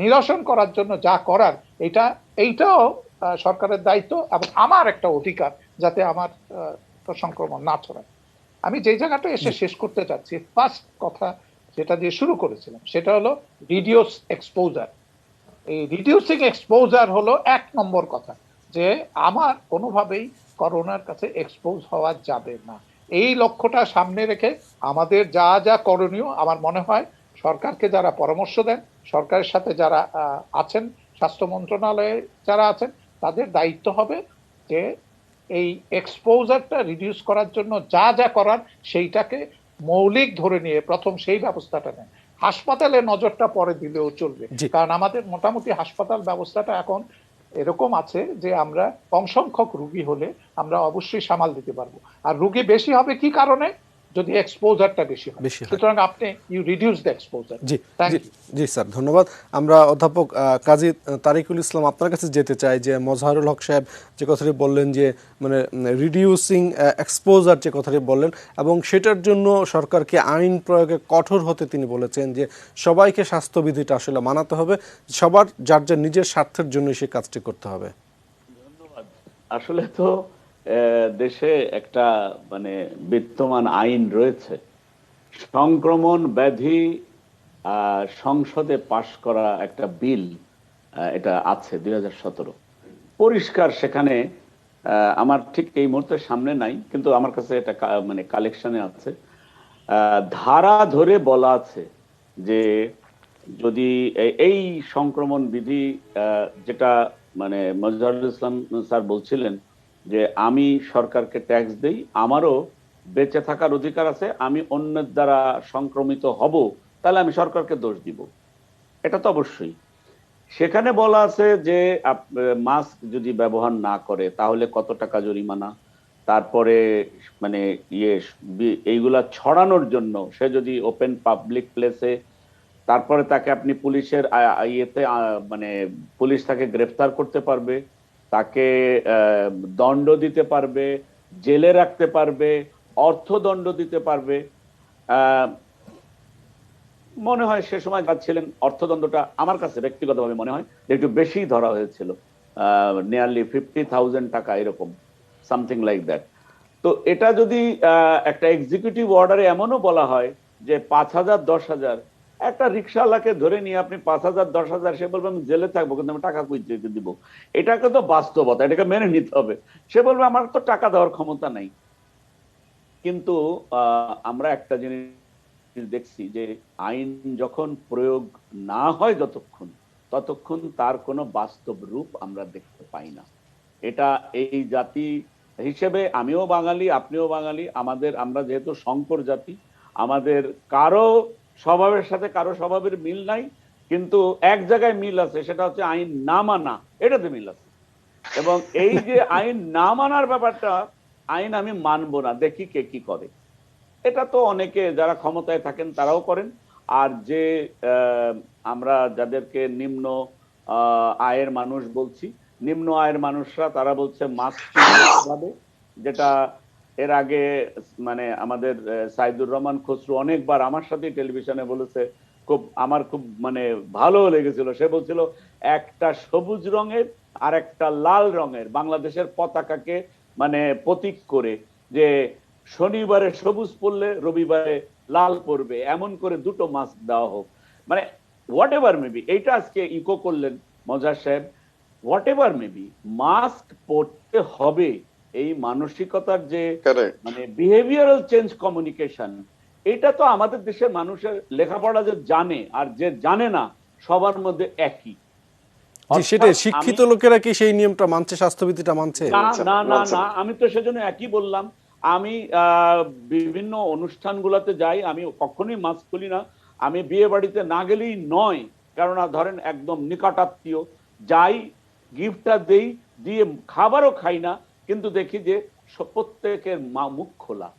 নিরসন করার জন্য যা করার এইটাও সরকারের দায়িত্ব এবং আমার একটা অধিকার, যাতে আমার সংক্রমণ না ছড়ায়। আমি যে জায়গাটা এসে শেষ করতে চাচ্ছি, ফার্স্ট কথা যেটা দিয়ে শুরু করেছিলাম সেটা হলো রিডিউস এক্সপোজার। এই রিডিউসিং এক্সপোজার হলো 1 নম্বর কথা, যে আমার কোনোভাবেই করোনার কাছে এক্সপোজ হওয়া যাবে না। এই লক্ষ্যটা সামনে রেখে আমাদের যা যা করণীয়, আমার মনে হয় সরকারকে যারা পরামর্শ দেন, সরকারের সাথে যারা আছেন, স্বাস্থ্য মন্ত্রণালয়ে যারা আছেন, তাদের দায়িত্ব হবে যে এই এক্সপোজারটা রিডিউস করার জন্য যা যা করার সেইটাকে মৌলিক ধরে নিয়ে প্রথম সেই ব্যবস্থাটা নেন। হাসপাতালে নজরটা পরে দিলেও চলবে, কারণ আমাদের মোটামুটি হাসপাতাল ব্যবস্থাটা এখন এরকম আছে যে আমরা কম সংখ্যক রুগী হলে আমরা অবশ্যই সামাল দিতে পারবো, আর রুগী বেশি হবে কি কারণে? যদি এক্সপোজারটা বেশি হয়। সুতরাং আপনি ইউ রিডিউস দ্য এক্সপোজার। জি স্যার, ধন্যবাদ। আমরা অধ্যাপক কাজী তারিকুল ইসলাম আপনার কাছে যেতে চাই যে মজহারুল হক সাহেব যে কথাটি বললেন, যে মানে রিডিউসিং এক্সপোজার যে কথাটি বললেন, এবং সেটার জন্য সরকারকে আইন প্রয়োগে কঠোর হতে তিনি বলেছেন যে সবাইকে স্বাস্থ্যবিধিটা আসলে মানাতে হবে, সবার যার যার নিজের স্বার্থের জন্য সেই কাজটি করতে হবে। ধন্যবাদ। আসলে তো দেশে একটা মানে বিদ্যমান আইন রয়েছে, সংক্রমণ ব্যাধি সংসদে পাশ করা একটা বিল, এটা আছে 2017, পরিষ্কার সেখানে আমার ঠিক এই মুহূর্তে সামনে নাই, কিন্তু আমার কাছে এটা মানে কালেকশনে আছে, ধারা ধরে বলা আছে যে যদি এই সংক্রমণ বিধি, যেটা মানে মজহারুল ইসলাম স্যার বলছিলেন যে আমি সরকারকে ট্যাক্স দেই, আমারও বেঁচে থাকার অধিকার আছে, আমি অন্যের দ্বারা সংক্রমিত হব তাহলে আমি সরকারকে দোষ দিব, এটা তো অবশ্যই। সেখানে বলা আছে যে মাস্ক যদি ব্যবহার না করে তাহলে কত টাকা জরিমানা, তারপরে মানে এইগুলা ছড়ানোর জন্য সে যদি ওপেন পাবলিক প্লেসে, তারপরে তাকে আপনি পুলিশের ইয়েতে মানে পুলিশ তাকে গ্রেফতার করতে পারবে, তাকে দণ্ড দিতে পারবে, জেলে রাখতে পারবে, অর্থদণ্ড দিতে পারবে। মনে হয় সে সময় যাচ্ছিলেন অর্থদণ্ডটা আমার কাছে ব্যক্তিগতভাবে মনে হয় যে একটু বেশি ধরা হয়েছিল, নিয়ারলি 50,000 টাকা, এরকম সামথিং লাইক দ্যাট। তো এটা যদি একটা এক্সিকিউটিভ অর্ডারে এমনও বলা হয় যে 5,000 10,000, একটা রিক্সাওয়ালাকে ধরে নিয়ে আপনি 5,000 10,000, সে বলবে আমি জেলে থাকবো কিন্তু আমি টাকা কই দিব, এটাকে তো বাস্তবতা, এটাকে মেনে নিতে হবে। সে বলবে আমার তো টাকা দেওয়ার ক্ষমতা নাই। কিন্তু আমরা একটা জিনিস জিনিস দেখছি যে আইন যখন প্রয়োগ না হয় ততক্ষণ তার কোনো বাস্তব রূপ আমরা দেখতে পাই না। এটা এই জাতি হিসেবে আমিও বাঙালি, আপনিও বাঙালি, আমরা যেহেতু সংকর জাতি, আমাদের কারো স্বভাবের সাথে কারো স্বভাবের মিল নাই, কিন্তু এক জায়গায় মিল আছে, সেটা হচ্ছে আইন না মানা, এটাতে মিল আছে। এবং এই যে আইন না মানার ব্যাপারটা, আইন আমি মানবো না, দেখি কে কি করে, এটা তো অনেকে যারা ক্ষমতায় থাকেন তারাও করেন। আর যে আমরা যাদেরকে নিম্ন আয়ের মানুষ বলছি, নিম্ন আয়ের মানুষরা তারা বলছে মাস্ক ভাবে, যেটা এর আগে মানে আমাদের সাইদুর রহমান খসরু অনেকবার আমার সাথে টেলিভিশনে বলেছে, আমার খুব মানে ভালো লেগেছিল। সে বলছিল একটা সবুজ রঙের আর একটা লাল রঙের বাংলাদেশের পতাকাকে মানে প্রতীক করে, যে শনিবারে সবুজ পরলে রবিবারে লাল পরবে, এমন করে দুটো মাস্ক দেওয়া হোক। মানে হোয়াট এভার মেবি, এইটা আজকে ইকো করলেন মজার সাহেব, হোয়াট এভার মেবি মাস্ক পরতে হবে, এই মানসিকতার যে মানে বিহেভিয়ারাল চেঞ্জ কমিউনিকেশন, এটা তো আমাদের দেশের মানুষের লেখাপড়া যে জানে আর যে জানে না সবার মধ্যে একই। সেটাই, শিক্ষিত লোকেরা কি সেই নিয়মটা মানছে, স্বাস্থ্যবিধিটা মানছে? না না না, আমি তো সেজন্য একই বললাম। আমি বিভিন্ন অনুষ্ঠানগুলোতে যাই, আমি কখনোই মাস্ক খুলি না। আমি বিয়ে বাড়িতে না গেলেই নয়, কারণ ধরেন একদম নিকটাত্মীয় যাই, গিফটটা দেই, দিয়ে খাবারও খাই না, কিন্তু দেখি যে প্রত্যেকের মুখ খোলা।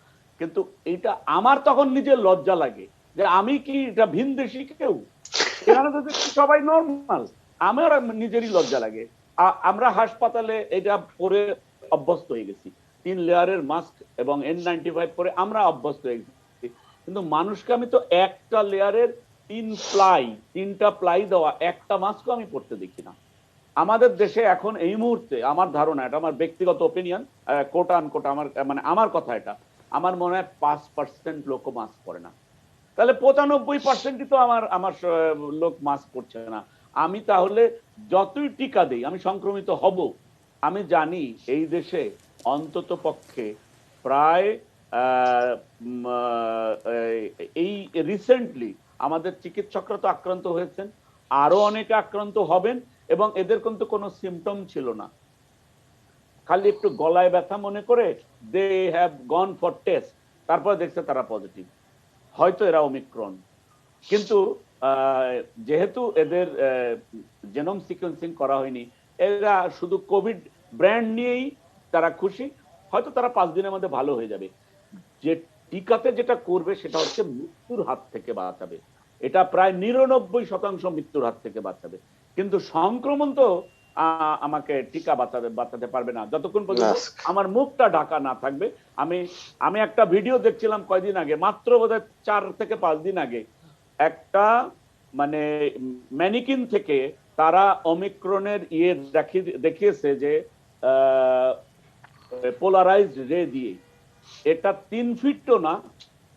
কিন্তু এটা আমার তখন নিজের লজ্জা লাগে যে আমি কি এটা ভিনদেশি কেউ, এখানে তো সবাই নর্মাল, আমার নিজেরই লজ্জা লাগে। আমরা হাসপাতালে এটা পরে অভ্যস্ত হয়ে গেছি, 3 লেয়ারের মাস্ক এবং N95 পরে আমরা অভ্যস্ত হয়ে গেছি, কিন্তু মানুষকে আমি তো একটা লেয়ারের 3টা প্লাই দেওয়া একটা মাস্কও আমি পড়তে দেখি না। আমাদের দেশে এখন এই মুহূর্তে আমার ধারণা, এটা আমার ব্যক্তিগত ওপিনিয়ন, কোট আনকোট আমার মানে আমার কথা, এটা আমার মনে হয় 5% লোক মাস্ক পরে না। তাহলে 95%ই তো আমার লোক মাস্ক পরছে না। আমি তাহলে যতই টিকা দেই আমি সংক্রমিত হব। আমি জানি এই দেশে অন্তত পক্ষে প্রায় এই রিসেন্টলি আমাদের চিকিৎসকরা তো আক্রান্ত হয়েছেন, আরো অনেকে আক্রান্ত হবেন, এবং এদের কিন্তু কোনো সিমটম ছিল না, খালি একটু গলায় ব্যথা মনে করে they have gone for test, তারপরে দেখছে তারা পজিটিভ, হয়তো এরা ওমিক্রন। কিন্তু যেহেতু এদের জেনোম সিকোয়েন্সিং করা হয়নি, এরা শুধু কোভিড ব্র্যান্ড নিয়েই তারা খুশি, হয়তো তারা 5 দিনের মধ্যে ভালো হয়ে যাবে। যে টিকাতে যেটা করবে সেটা হচ্ছে মৃত্যুর হাত থেকে বাঁচাবে, এটা প্রায় 99% মৃত্যুর হাত থেকে বাঁচাবে। কিন্তু সংক্রমণ তো আমাকে টিকা বাঁচাতে পারবে না যতক্ষণ পর্যন্ত আমার মুখটা ঢাকা না থাকবে। আমি একটা ভিডিও দেখছিলাম কয়দিন আগে, মাত্র বোধহয় 4 থেকে 5 দিন আগে, একটা মানে ম্যানিকিন থেকে তারা ওমিক্রনের দেখিয়েছে যে পোলারাইজড রে দিয়ে, এটা 3 ফিটও না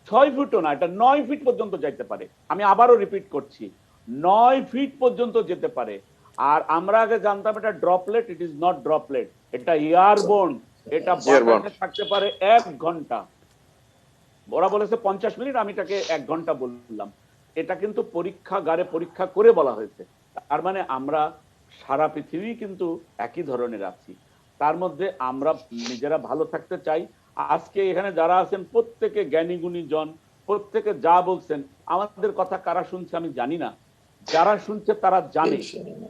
6 ফিটও না, এটা 9 ফিট পর্যন্ত যেতে পারে। আমি আবারও রিপিট করছি, 9 ফিট পর্যন্ত যেতে পারে। আর আমরা আগে জানতাম এটা droplet, it is not droplet, এটা এয়ারবোর্ন, এটা বাতাসে থাকতে পারে 1 ঘন্টা। ওরা বলেছে 50 মিনিট, আমি এটাকে 1 ঘন্টা বললাম। এটা কিন্তু পরীক্ষাগারে পরীক্ষা করে বলা হয়েছে। তার মানে আমরা সারা পৃথিবী কিন্তু একই ধরনের আছি, তার মধ্যে আমরা নিজেরা ভালো থাকতে চাই। আজকে এখানে যারা আছেন প্রত্যেকে জ্ঞানী গুণী জন, প্রত্যেকে যা বলছেন আমাদের কথা কারা শুনছে আমি জানি না, যারা শুনছে তারা জানে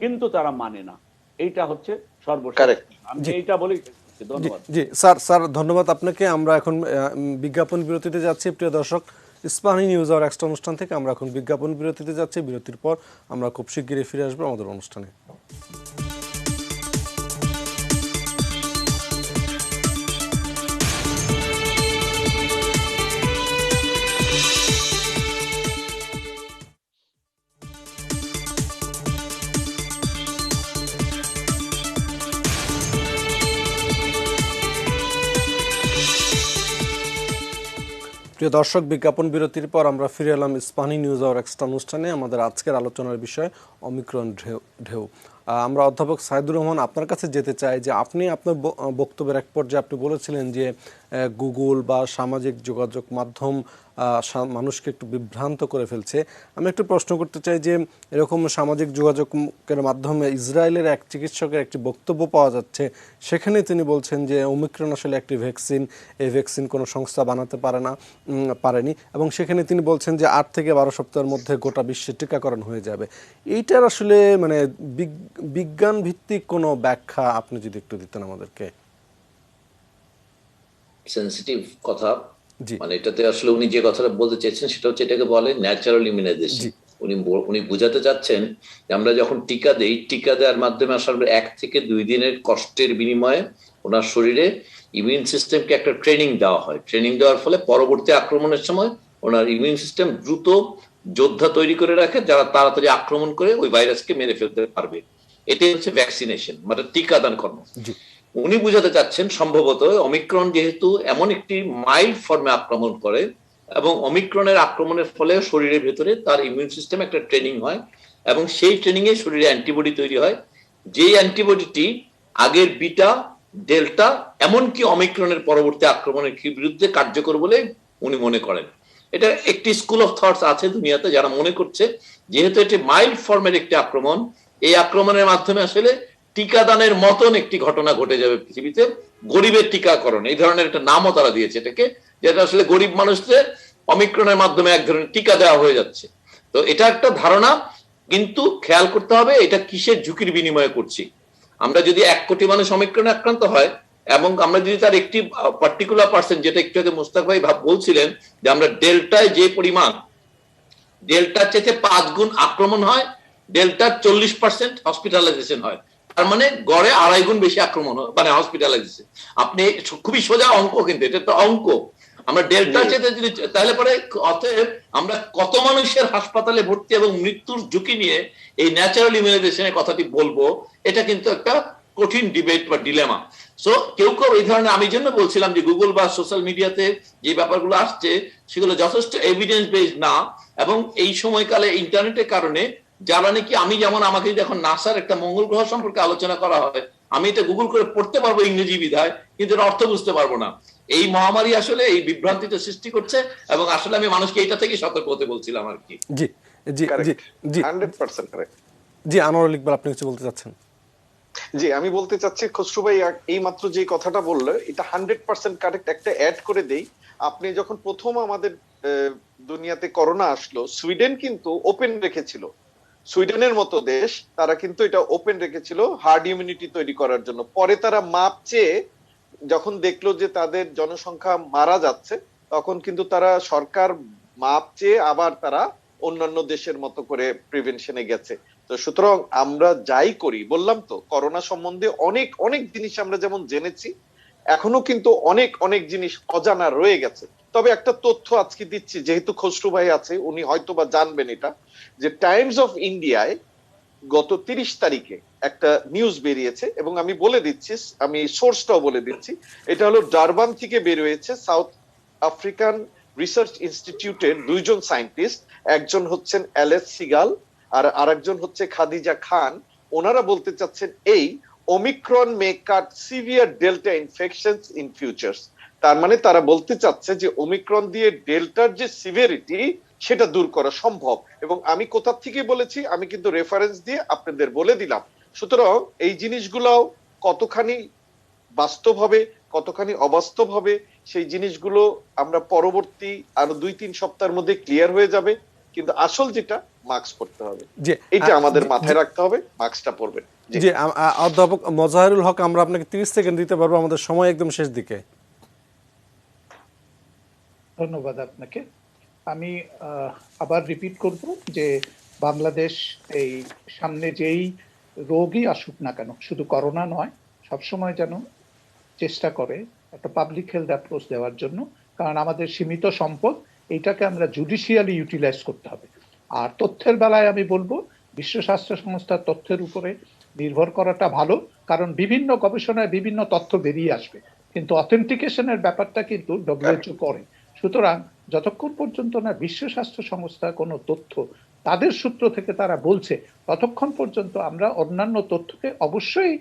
কিন্তু তারা মানে না, এইটা হচ্ছে সর্বশেষ। আমি এইটা বলি। ধন্যবাদ। জি স্যার ধন্যবাদ আপনাকে। আমরা এখন বিজ্ঞাপন বিরতিতে যাচ্ছি। প্রিয় দর্শক, ইস্পাহানি নিউজ আওয়ার এক্সট্রা অনুষ্ঠান থেকে আমরা এখন বিজ্ঞাপন বিরতিতে যাচ্ছি। বিরতির পর আমরা খুব শিগগিরই ফিরে আসবো আমাদের অনুষ্ঠানে। প্রিয় দর্শক, বিজ্ঞাপন বিরতির পর আমরা ফিরে এলাম ইস্পাহানি নিউজ আওয়ার এক্সট্রা অনুষ্ঠানে। আমাদের আজকের আলোচনার বিষয় অমিক্রন ঢেউ। আমরা অধ্যাপক সাইদুর রহমান আপনার কাছে যেতে চাই যে আপনি আপনার বক্তব্যের এক পর্যায়ে আপনি বলেছিলেন যে গুগল বা সামাজিক যোগাযোগ মাধ্যম মানুষকে একটু বিভ্রান্ত করে ফেলছে। আমি একটু প্রশ্ন করতে চাই যে এরকম সামাজিক যোগাযোগের মাধ্যমে ইসরায়েলের এক চিকিৎসকের একটি বক্তব্য পাওয়া যাচ্ছে, সেখানে তিনি বলছেন যে ওমিক্রন আসলে একটি ভ্যাকসিন, এই ভ্যাকসিন কোনো সংস্থা বানাতে পারেনি, এবং সেখানে তিনি বলছেন যে 8 থেকে 12 সপ্তাহের মধ্যে গোটা বিশ্বে টিকাকরণ হয়ে যাবে। এইটার আসলে মানে বিজ্ঞান ভিত্তিক কোনো ব্যাখ্যা আপনি যদি একটু দিতেন আমাদেরকে। সেনসিটিভ কথা, জি মানে এটাতে আসলে উনি যে কথাটা বলতে চেয়েছেন সেটা হচ্ছে এটাকে বলে ন্যাচারাল ইমিউনাইজেশন। জি উনি বোঝাতে চাচ্ছেন যে আমরা যখন টিকা দেই, টিকা দেওয়ার মাধ্যমে আসলে 1 থেকে 2 দিনের কষ্টের বিনিময়ে ওনার শরীরে ইমিউন সিস্টেমকে একটা ট্রেনিং দেওয়া হয়। ট্রেনিং দেওয়ার ফলে পরবর্তী আক্রমণের সময় ওনার ইমিউন সিস্টেম দ্রুত যোদ্ধা তৈরি করে রাখে, যারা তাড়াতাড়ি আক্রমণ করে ওই ভাইরাসকে মেরে ফেলতে পারবে। এটাই হচ্ছে ভ্যাকসিনেশন, মানে টিকাদান কর্ম। জি উনি বুঝাতে চাচ্ছেন সম্ভবত অমিক্রন যেহেতু এমন একটি মাইল্ড ফর্মে আক্রমণ করে, এবং অমিক্রনের আক্রমণের ফলে শরীরের ভেতরে তার ইমিউন সিস্টেম একটা ট্রেনিং হয়, এবং সেই ট্রেনিং এ শরীরে অ্যান্টিবডি তৈরি হয়, যেই অ্যান্টিবডিটি আগের বিটা, ডেল্টা, এমনকি অমিক্রনের পরবর্তী আক্রমণের বিরুদ্ধে কার্যকর বলে উনি মনে করেন। এটা একটি স্কুল অফ থটস আছে দুনিয়াতে, যারা মনে করছে যেহেতু এটি মাইল্ড ফর্মের একটি আক্রমণ, এই আক্রমণের মাধ্যমে আসলে টিকাদানের মতন একটি ঘটনা ঘটে যাবে পৃথিবীতে, গরিবের টিকাকরণ, এই ধরনের একটা নামও তারা দিয়েছে এটাকে, যেটা আসলে গরিব মানুষদের অমিক্রনের মাধ্যমে এক ধরনের টিকা দেওয়া হয়ে যাচ্ছে। তো এটা একটা ধারণা, কিন্তু খেয়াল করতে হবে এটা কিসের ঝুঁকির বিনিময়ে করছি। আমরা যদি 1 কোটি মানুষ অমিক্রনে আক্রান্ত হয়, এবং আমরা যদি তার একটি পার্টিকুলার পার্সেন্ট, যেটা একটু আগে মুস্তাক ভাই বলছিলেন যে আমরা ডেল্টায় যে পরিমাণ, ডেল্টার চেয়ে 5 গুণ আক্রমণ হয়, ডেল্টার 40% হসপিটালাইজেশন হয়, তার মানে গড়ে 2.5 গুণ বেশি আক্রমণ হয়, মানে হসপিটালাইজেশন। আপনি খুবই সোজা অঙ্ক, কিন্তু এটা তো অঙ্ক। আমরা ডেল্টা চেতে যদি, তাহলে পরে অতএব আমরা কত মানুষের হাসপাতালে ভর্তি এবং মৃত্যুর ঝুঁকি নিয়ে এই ন্যাচারাল ইমিউনাইজেশনের কথাটি বলবো, এটা কিন্তু একটা কঠিন ডিবেট বা ডিলেমা। সো কেউ কেউ এই ধরনের, আমি জন্য বলছিলাম যে গুগল বা সোশ্যাল মিডিয়াতে যে ব্যাপারগুলো আসছে সেগুলো যথেষ্ট এভিডেন্স বেসড না, এবং এই সময়কালে ইন্টারনেটের কারণে যারা নাকি, আমি যেমন, আমাকে যদি এখন নাসার একটা মঙ্গল গ্রহ সম্পর্কে আলোচনা করা হয়, আমি এটা গুগল করে পড়তে পারবো ইংরেজি বিধায়, কিন্তু এর অর্থ বুঝতে পারবো না। এই মহামারী আসলে এই বিভ্রান্তিটা সৃষ্টি করছে, এবং আসলে আমি মানুষকে এটা থেকে সতর্ক হতে বলছিলাম আর কি। জি জি জি জি 100% কারেক্ট। জি আনোয়ার ইকবাল, আপনি কিছু বলতে চাচ্ছেন? জি, আমি বলতে চাচ্ছি খসরু ভাই এই মাত্র যে কথাটা বললো এটা 100% কারেক্ট। একটা অ্যাড করে দেই, আপনি যখন প্রথম আমাদের দুনিয়াতে করোনা আসলো, সুইডেন কিন্তু ওপেন রেখেছিল। সুইডেনের মতো দেশ, তারা কিন্তু এটা ওপেন রেখেছিল হার্ড ইমিউনিটি তৈরি করার জন্য। পরে তারা মাপ চেয়ে যখন দেখলো যে তাদের জনসংখ্যা মারা যাচ্ছে, তখন কিন্তু তারা সরকার মাপ চেয়ে আবার তারা অন্যান্য দেশের মতো করে প্রিভেনশনে গেছে। তো সুতরাং আমরা যাই করি, বললাম তো করোনা সম্বন্ধে অনেক অনেক জিনিস আমরা যেমন জেনেছি, এখনো কিন্তু অনেক অনেক জিনিস অজানা রয়ে গেছে। তবে একটা তথ্য আজকে দিচ্ছি, যেহেতু খসরু ভাই আছে, উনি হয়তোবা জানবেন এটা, যে টাইমস অফ ইন্ডিয়ায় গত 30 তারিখে একটা নিউজ বেরিয়েছে, এবং আমি বলে দিচ্ছি, আমি সোর্সটাও বলে দিচ্ছি। এটা হলো ডারবান থেকে বের হয়েছে, সাউথ আফ্রিকান রিসার্চ ইনস্টিটিউটের 2 জন সায়েন্টিস্ট, একজন হচ্ছেন এলএস সিগাল আর আরেকজন হচ্ছে খাদিজা খান। ওনারা বলতে চাচ্ছেন এই Omicron May cut severe delta infections in futures. তার মানে তারা বলতে চাচ্ছে যে ওমিক্রন দিয়ে ডেল্টার যে সিভিয়ারিটি সেটা দূর করা সম্ভব। এবং আমি কোথা থেকে বলেছি, আমি কিন্তু রেফারেন্স দিয়ে আপনাদের বলে দিলাম। সুতরাং এই জিনিসগুলো কতখানি বাস্তব হবে, কতখানি অবাস্তব হবে, সেই জিনিসগুলো আমরা পরবর্তী আরো 2-3 সপ্তাহের মধ্যে ক্লিয়ার হয়ে যাবে। কিন্তু আসল যেটা, মাস্ক পরতে হবে, এটা আমাদের মাথায় রাখতে হবে, মাস্কটা পরবেন। জি অধ্যাপক মোজাহিরুল হক, আমরা আপনাকে 30 সেকেন্ড দিতে পারবো, আমাদের সময় একদম শেষ দিকে। ধন্যবাদ আপনাকে। আমি আবার রিপিট করব যে বাংলাদেশ এই সামনে যেই রোগই আসুক না কেন, শুধু করোনা নয়, সবসময় যেন চেষ্টা করে একটা পাবলিক হেলথ অ্যাপ্রোচ দেওয়ার জন্য, কারণ আমাদের সীমিত সম্পদ, এইটাকে আমরা জুডিশিয়ালি ইউটিলাইজ করতে হবে। আর তথ্যের বেলায় আমি বলবো বিশ্ব স্বাস্থ্য সংস্থার তথ্যের উপরে নির্ভর করাটা ভালো, কারণ বিভিন্ন গবেষণায় বিভিন্ন তথ্য বেরিয়ে আসবে, কিন্তু অথেন্টিকেশনের ব্যাপারটা কিন্তু ডব্লিউএইচও করে। সুতরাং যতক্ষণ পর্যন্ত না বিশ্ব স্বাস্থ্য সংস্থা কোনো তথ্য তাদের সূত্র থেকে তারা বলছে, ততক্ষণ পর্যন্ত আমরা অন্যান্য তথ্যকে অবশ্যই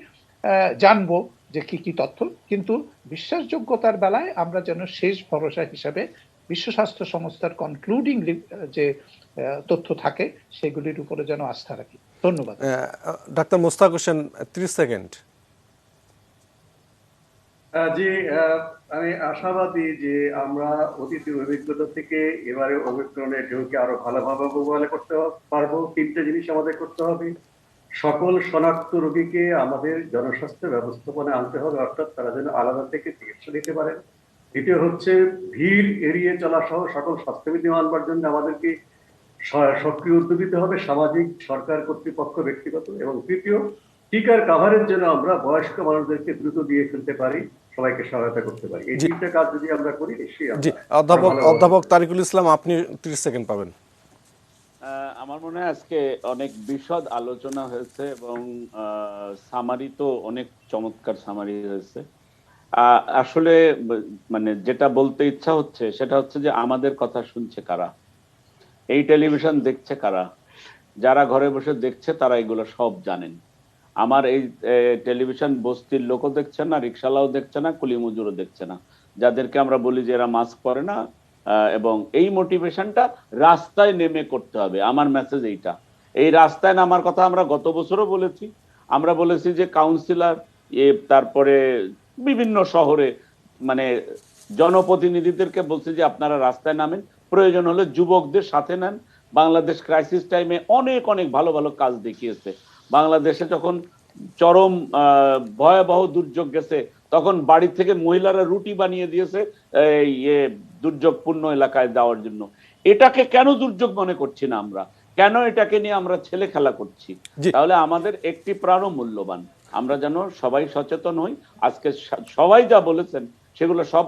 জানবো যে কি কি তথ্য, কিন্তু বিশ্বাসযোগ্যতার বেলায় আমরা যেন শেষ ভরসা হিসাবে বিশ্ব স্বাস্থ্য সংস্থার কনক্লুডিং যে তথ্য থাকে সেগুলির উপরে যেন আস্থা রাখি। ধন্যবাদ। Doctor Mostak Hossain, 30 second. জি, আমি আশাবাদী যে আমরা অতীতের অভিজ্ঞতা থেকে এবারে ওমিক্রনের ঢেউকে আরো ভালোভাবে মোকাবেলা করতে পারবো। তিনটে জিনিস আমাদের করতে হবে। সকল শনাক্ত রোগীকে আমাদের জনস্বাস্থ্য ব্যবস্থাপনায় আনতে হবে, অর্থাৎ তারা যেন আলাদা থেকে চিকিৎসা নিতে পারেন। দ্বিতীয় হচ্ছে ভিড় এড়িয়ে চলা সহ সকল স্বাস্থ্যবিধি মানবার জন্য আমাদেরকে সক্রিয় উদ্যোগ নিতে হবে, সামাজিক, সরকার, কর্তৃপক্ষ, ব্যক্তিগত। এবং তৃতীয়, টিকার কাভারের জন্য আমরা বয়স্ক মানুষদেরকে দ্রুত দিয়ে ফেলতে পারি, সবাইকে সহায়তা করতে পারি। এই তিনটা কাজ যদি আমরা করি নিশ্চয়ই জি, অধ্যাপক তারিকুল ইসলাম, আপনি 30 সেকেন্ড পাবেন। আমার মনে হয় আজকে অনেক বিশদ আলোচনা হয়েছে এবং সামারি তো অনেক চমৎকার সামারি হয়েছে। আসলে মানে যেটা বলতে ইচ্ছা হচ্ছে সেটা হচ্ছে যে আমাদের কথা শুনছে কারা, এই টেলিভিশন দেখছে কারা, যারা ঘরে বসে দেখছে তারা এগুলো সব জানেন। আমার এই টেলিভিশন বস্তির লোকও দেখছে না, রিক্সালাও দেখছে না, কুলি মজুরও দেখছে না, যাদেরকে আমরা বলি যে এরা মাস্ক পরে না। এবং এই মোটিভেশনটা রাস্তায় নেমে করতে হবে। আমার মেসেজ এইটা। এই রাস্তায় নামার কথা আমরা গত বছরও বলেছি। আমরা বলেছি যে কাউন্সিলর, তারপরে বিভিন্ন শহরে মানে জনপ্রতিনিধিদেরকে বলছি যে আপনারা রাস্তায় নামেন, প্রয়োজন হলে যুবকদের সাথে নেন। বাংলাদেশ ক্রাইসিস টাইমে অনেক অনেক ভালো ভালো কাজ দেখিয়েছে। বাংলাদেশে যখন চরম ভয়াবহ দুর্যোগ গেছে তখন বাড়ি থেকে মহিলারা রুটি বানিয়ে দিয়েছে এই দুর্যোগপূর্ণ এলাকায় দেওয়ার জন্য। এটাকে কেন দুর্যোগ মনে করছি না আমরা? কেন এটাকে নিয়ে আমরা ছেলে খেলা করছি? তাহলে আমাদের একটি প্রাণও মূল্যবান। আমরা যেন সবাই সচেতন হই। আজকে সবাই যা বলেছেন সেগুলো সব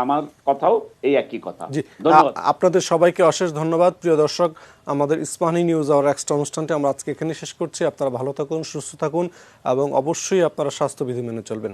আমার কথাও এই একই কথা। ধন্যবাদ আপনাদের সবাইকে, অশেষ ধন্যবাদ। প্রিয় দর্শক, আমাদের ইস্পাহানি নিউজ আওয়ার এক্সট্রা অনুষ্ঠানটি আমরা আজকে এখানে শেষ করছি। আপনারা ভালো থাকুন, সুস্থ থাকুন এবং অবশ্যই আপনারা স্বাস্থ্যবিধি মেনে চলবেন।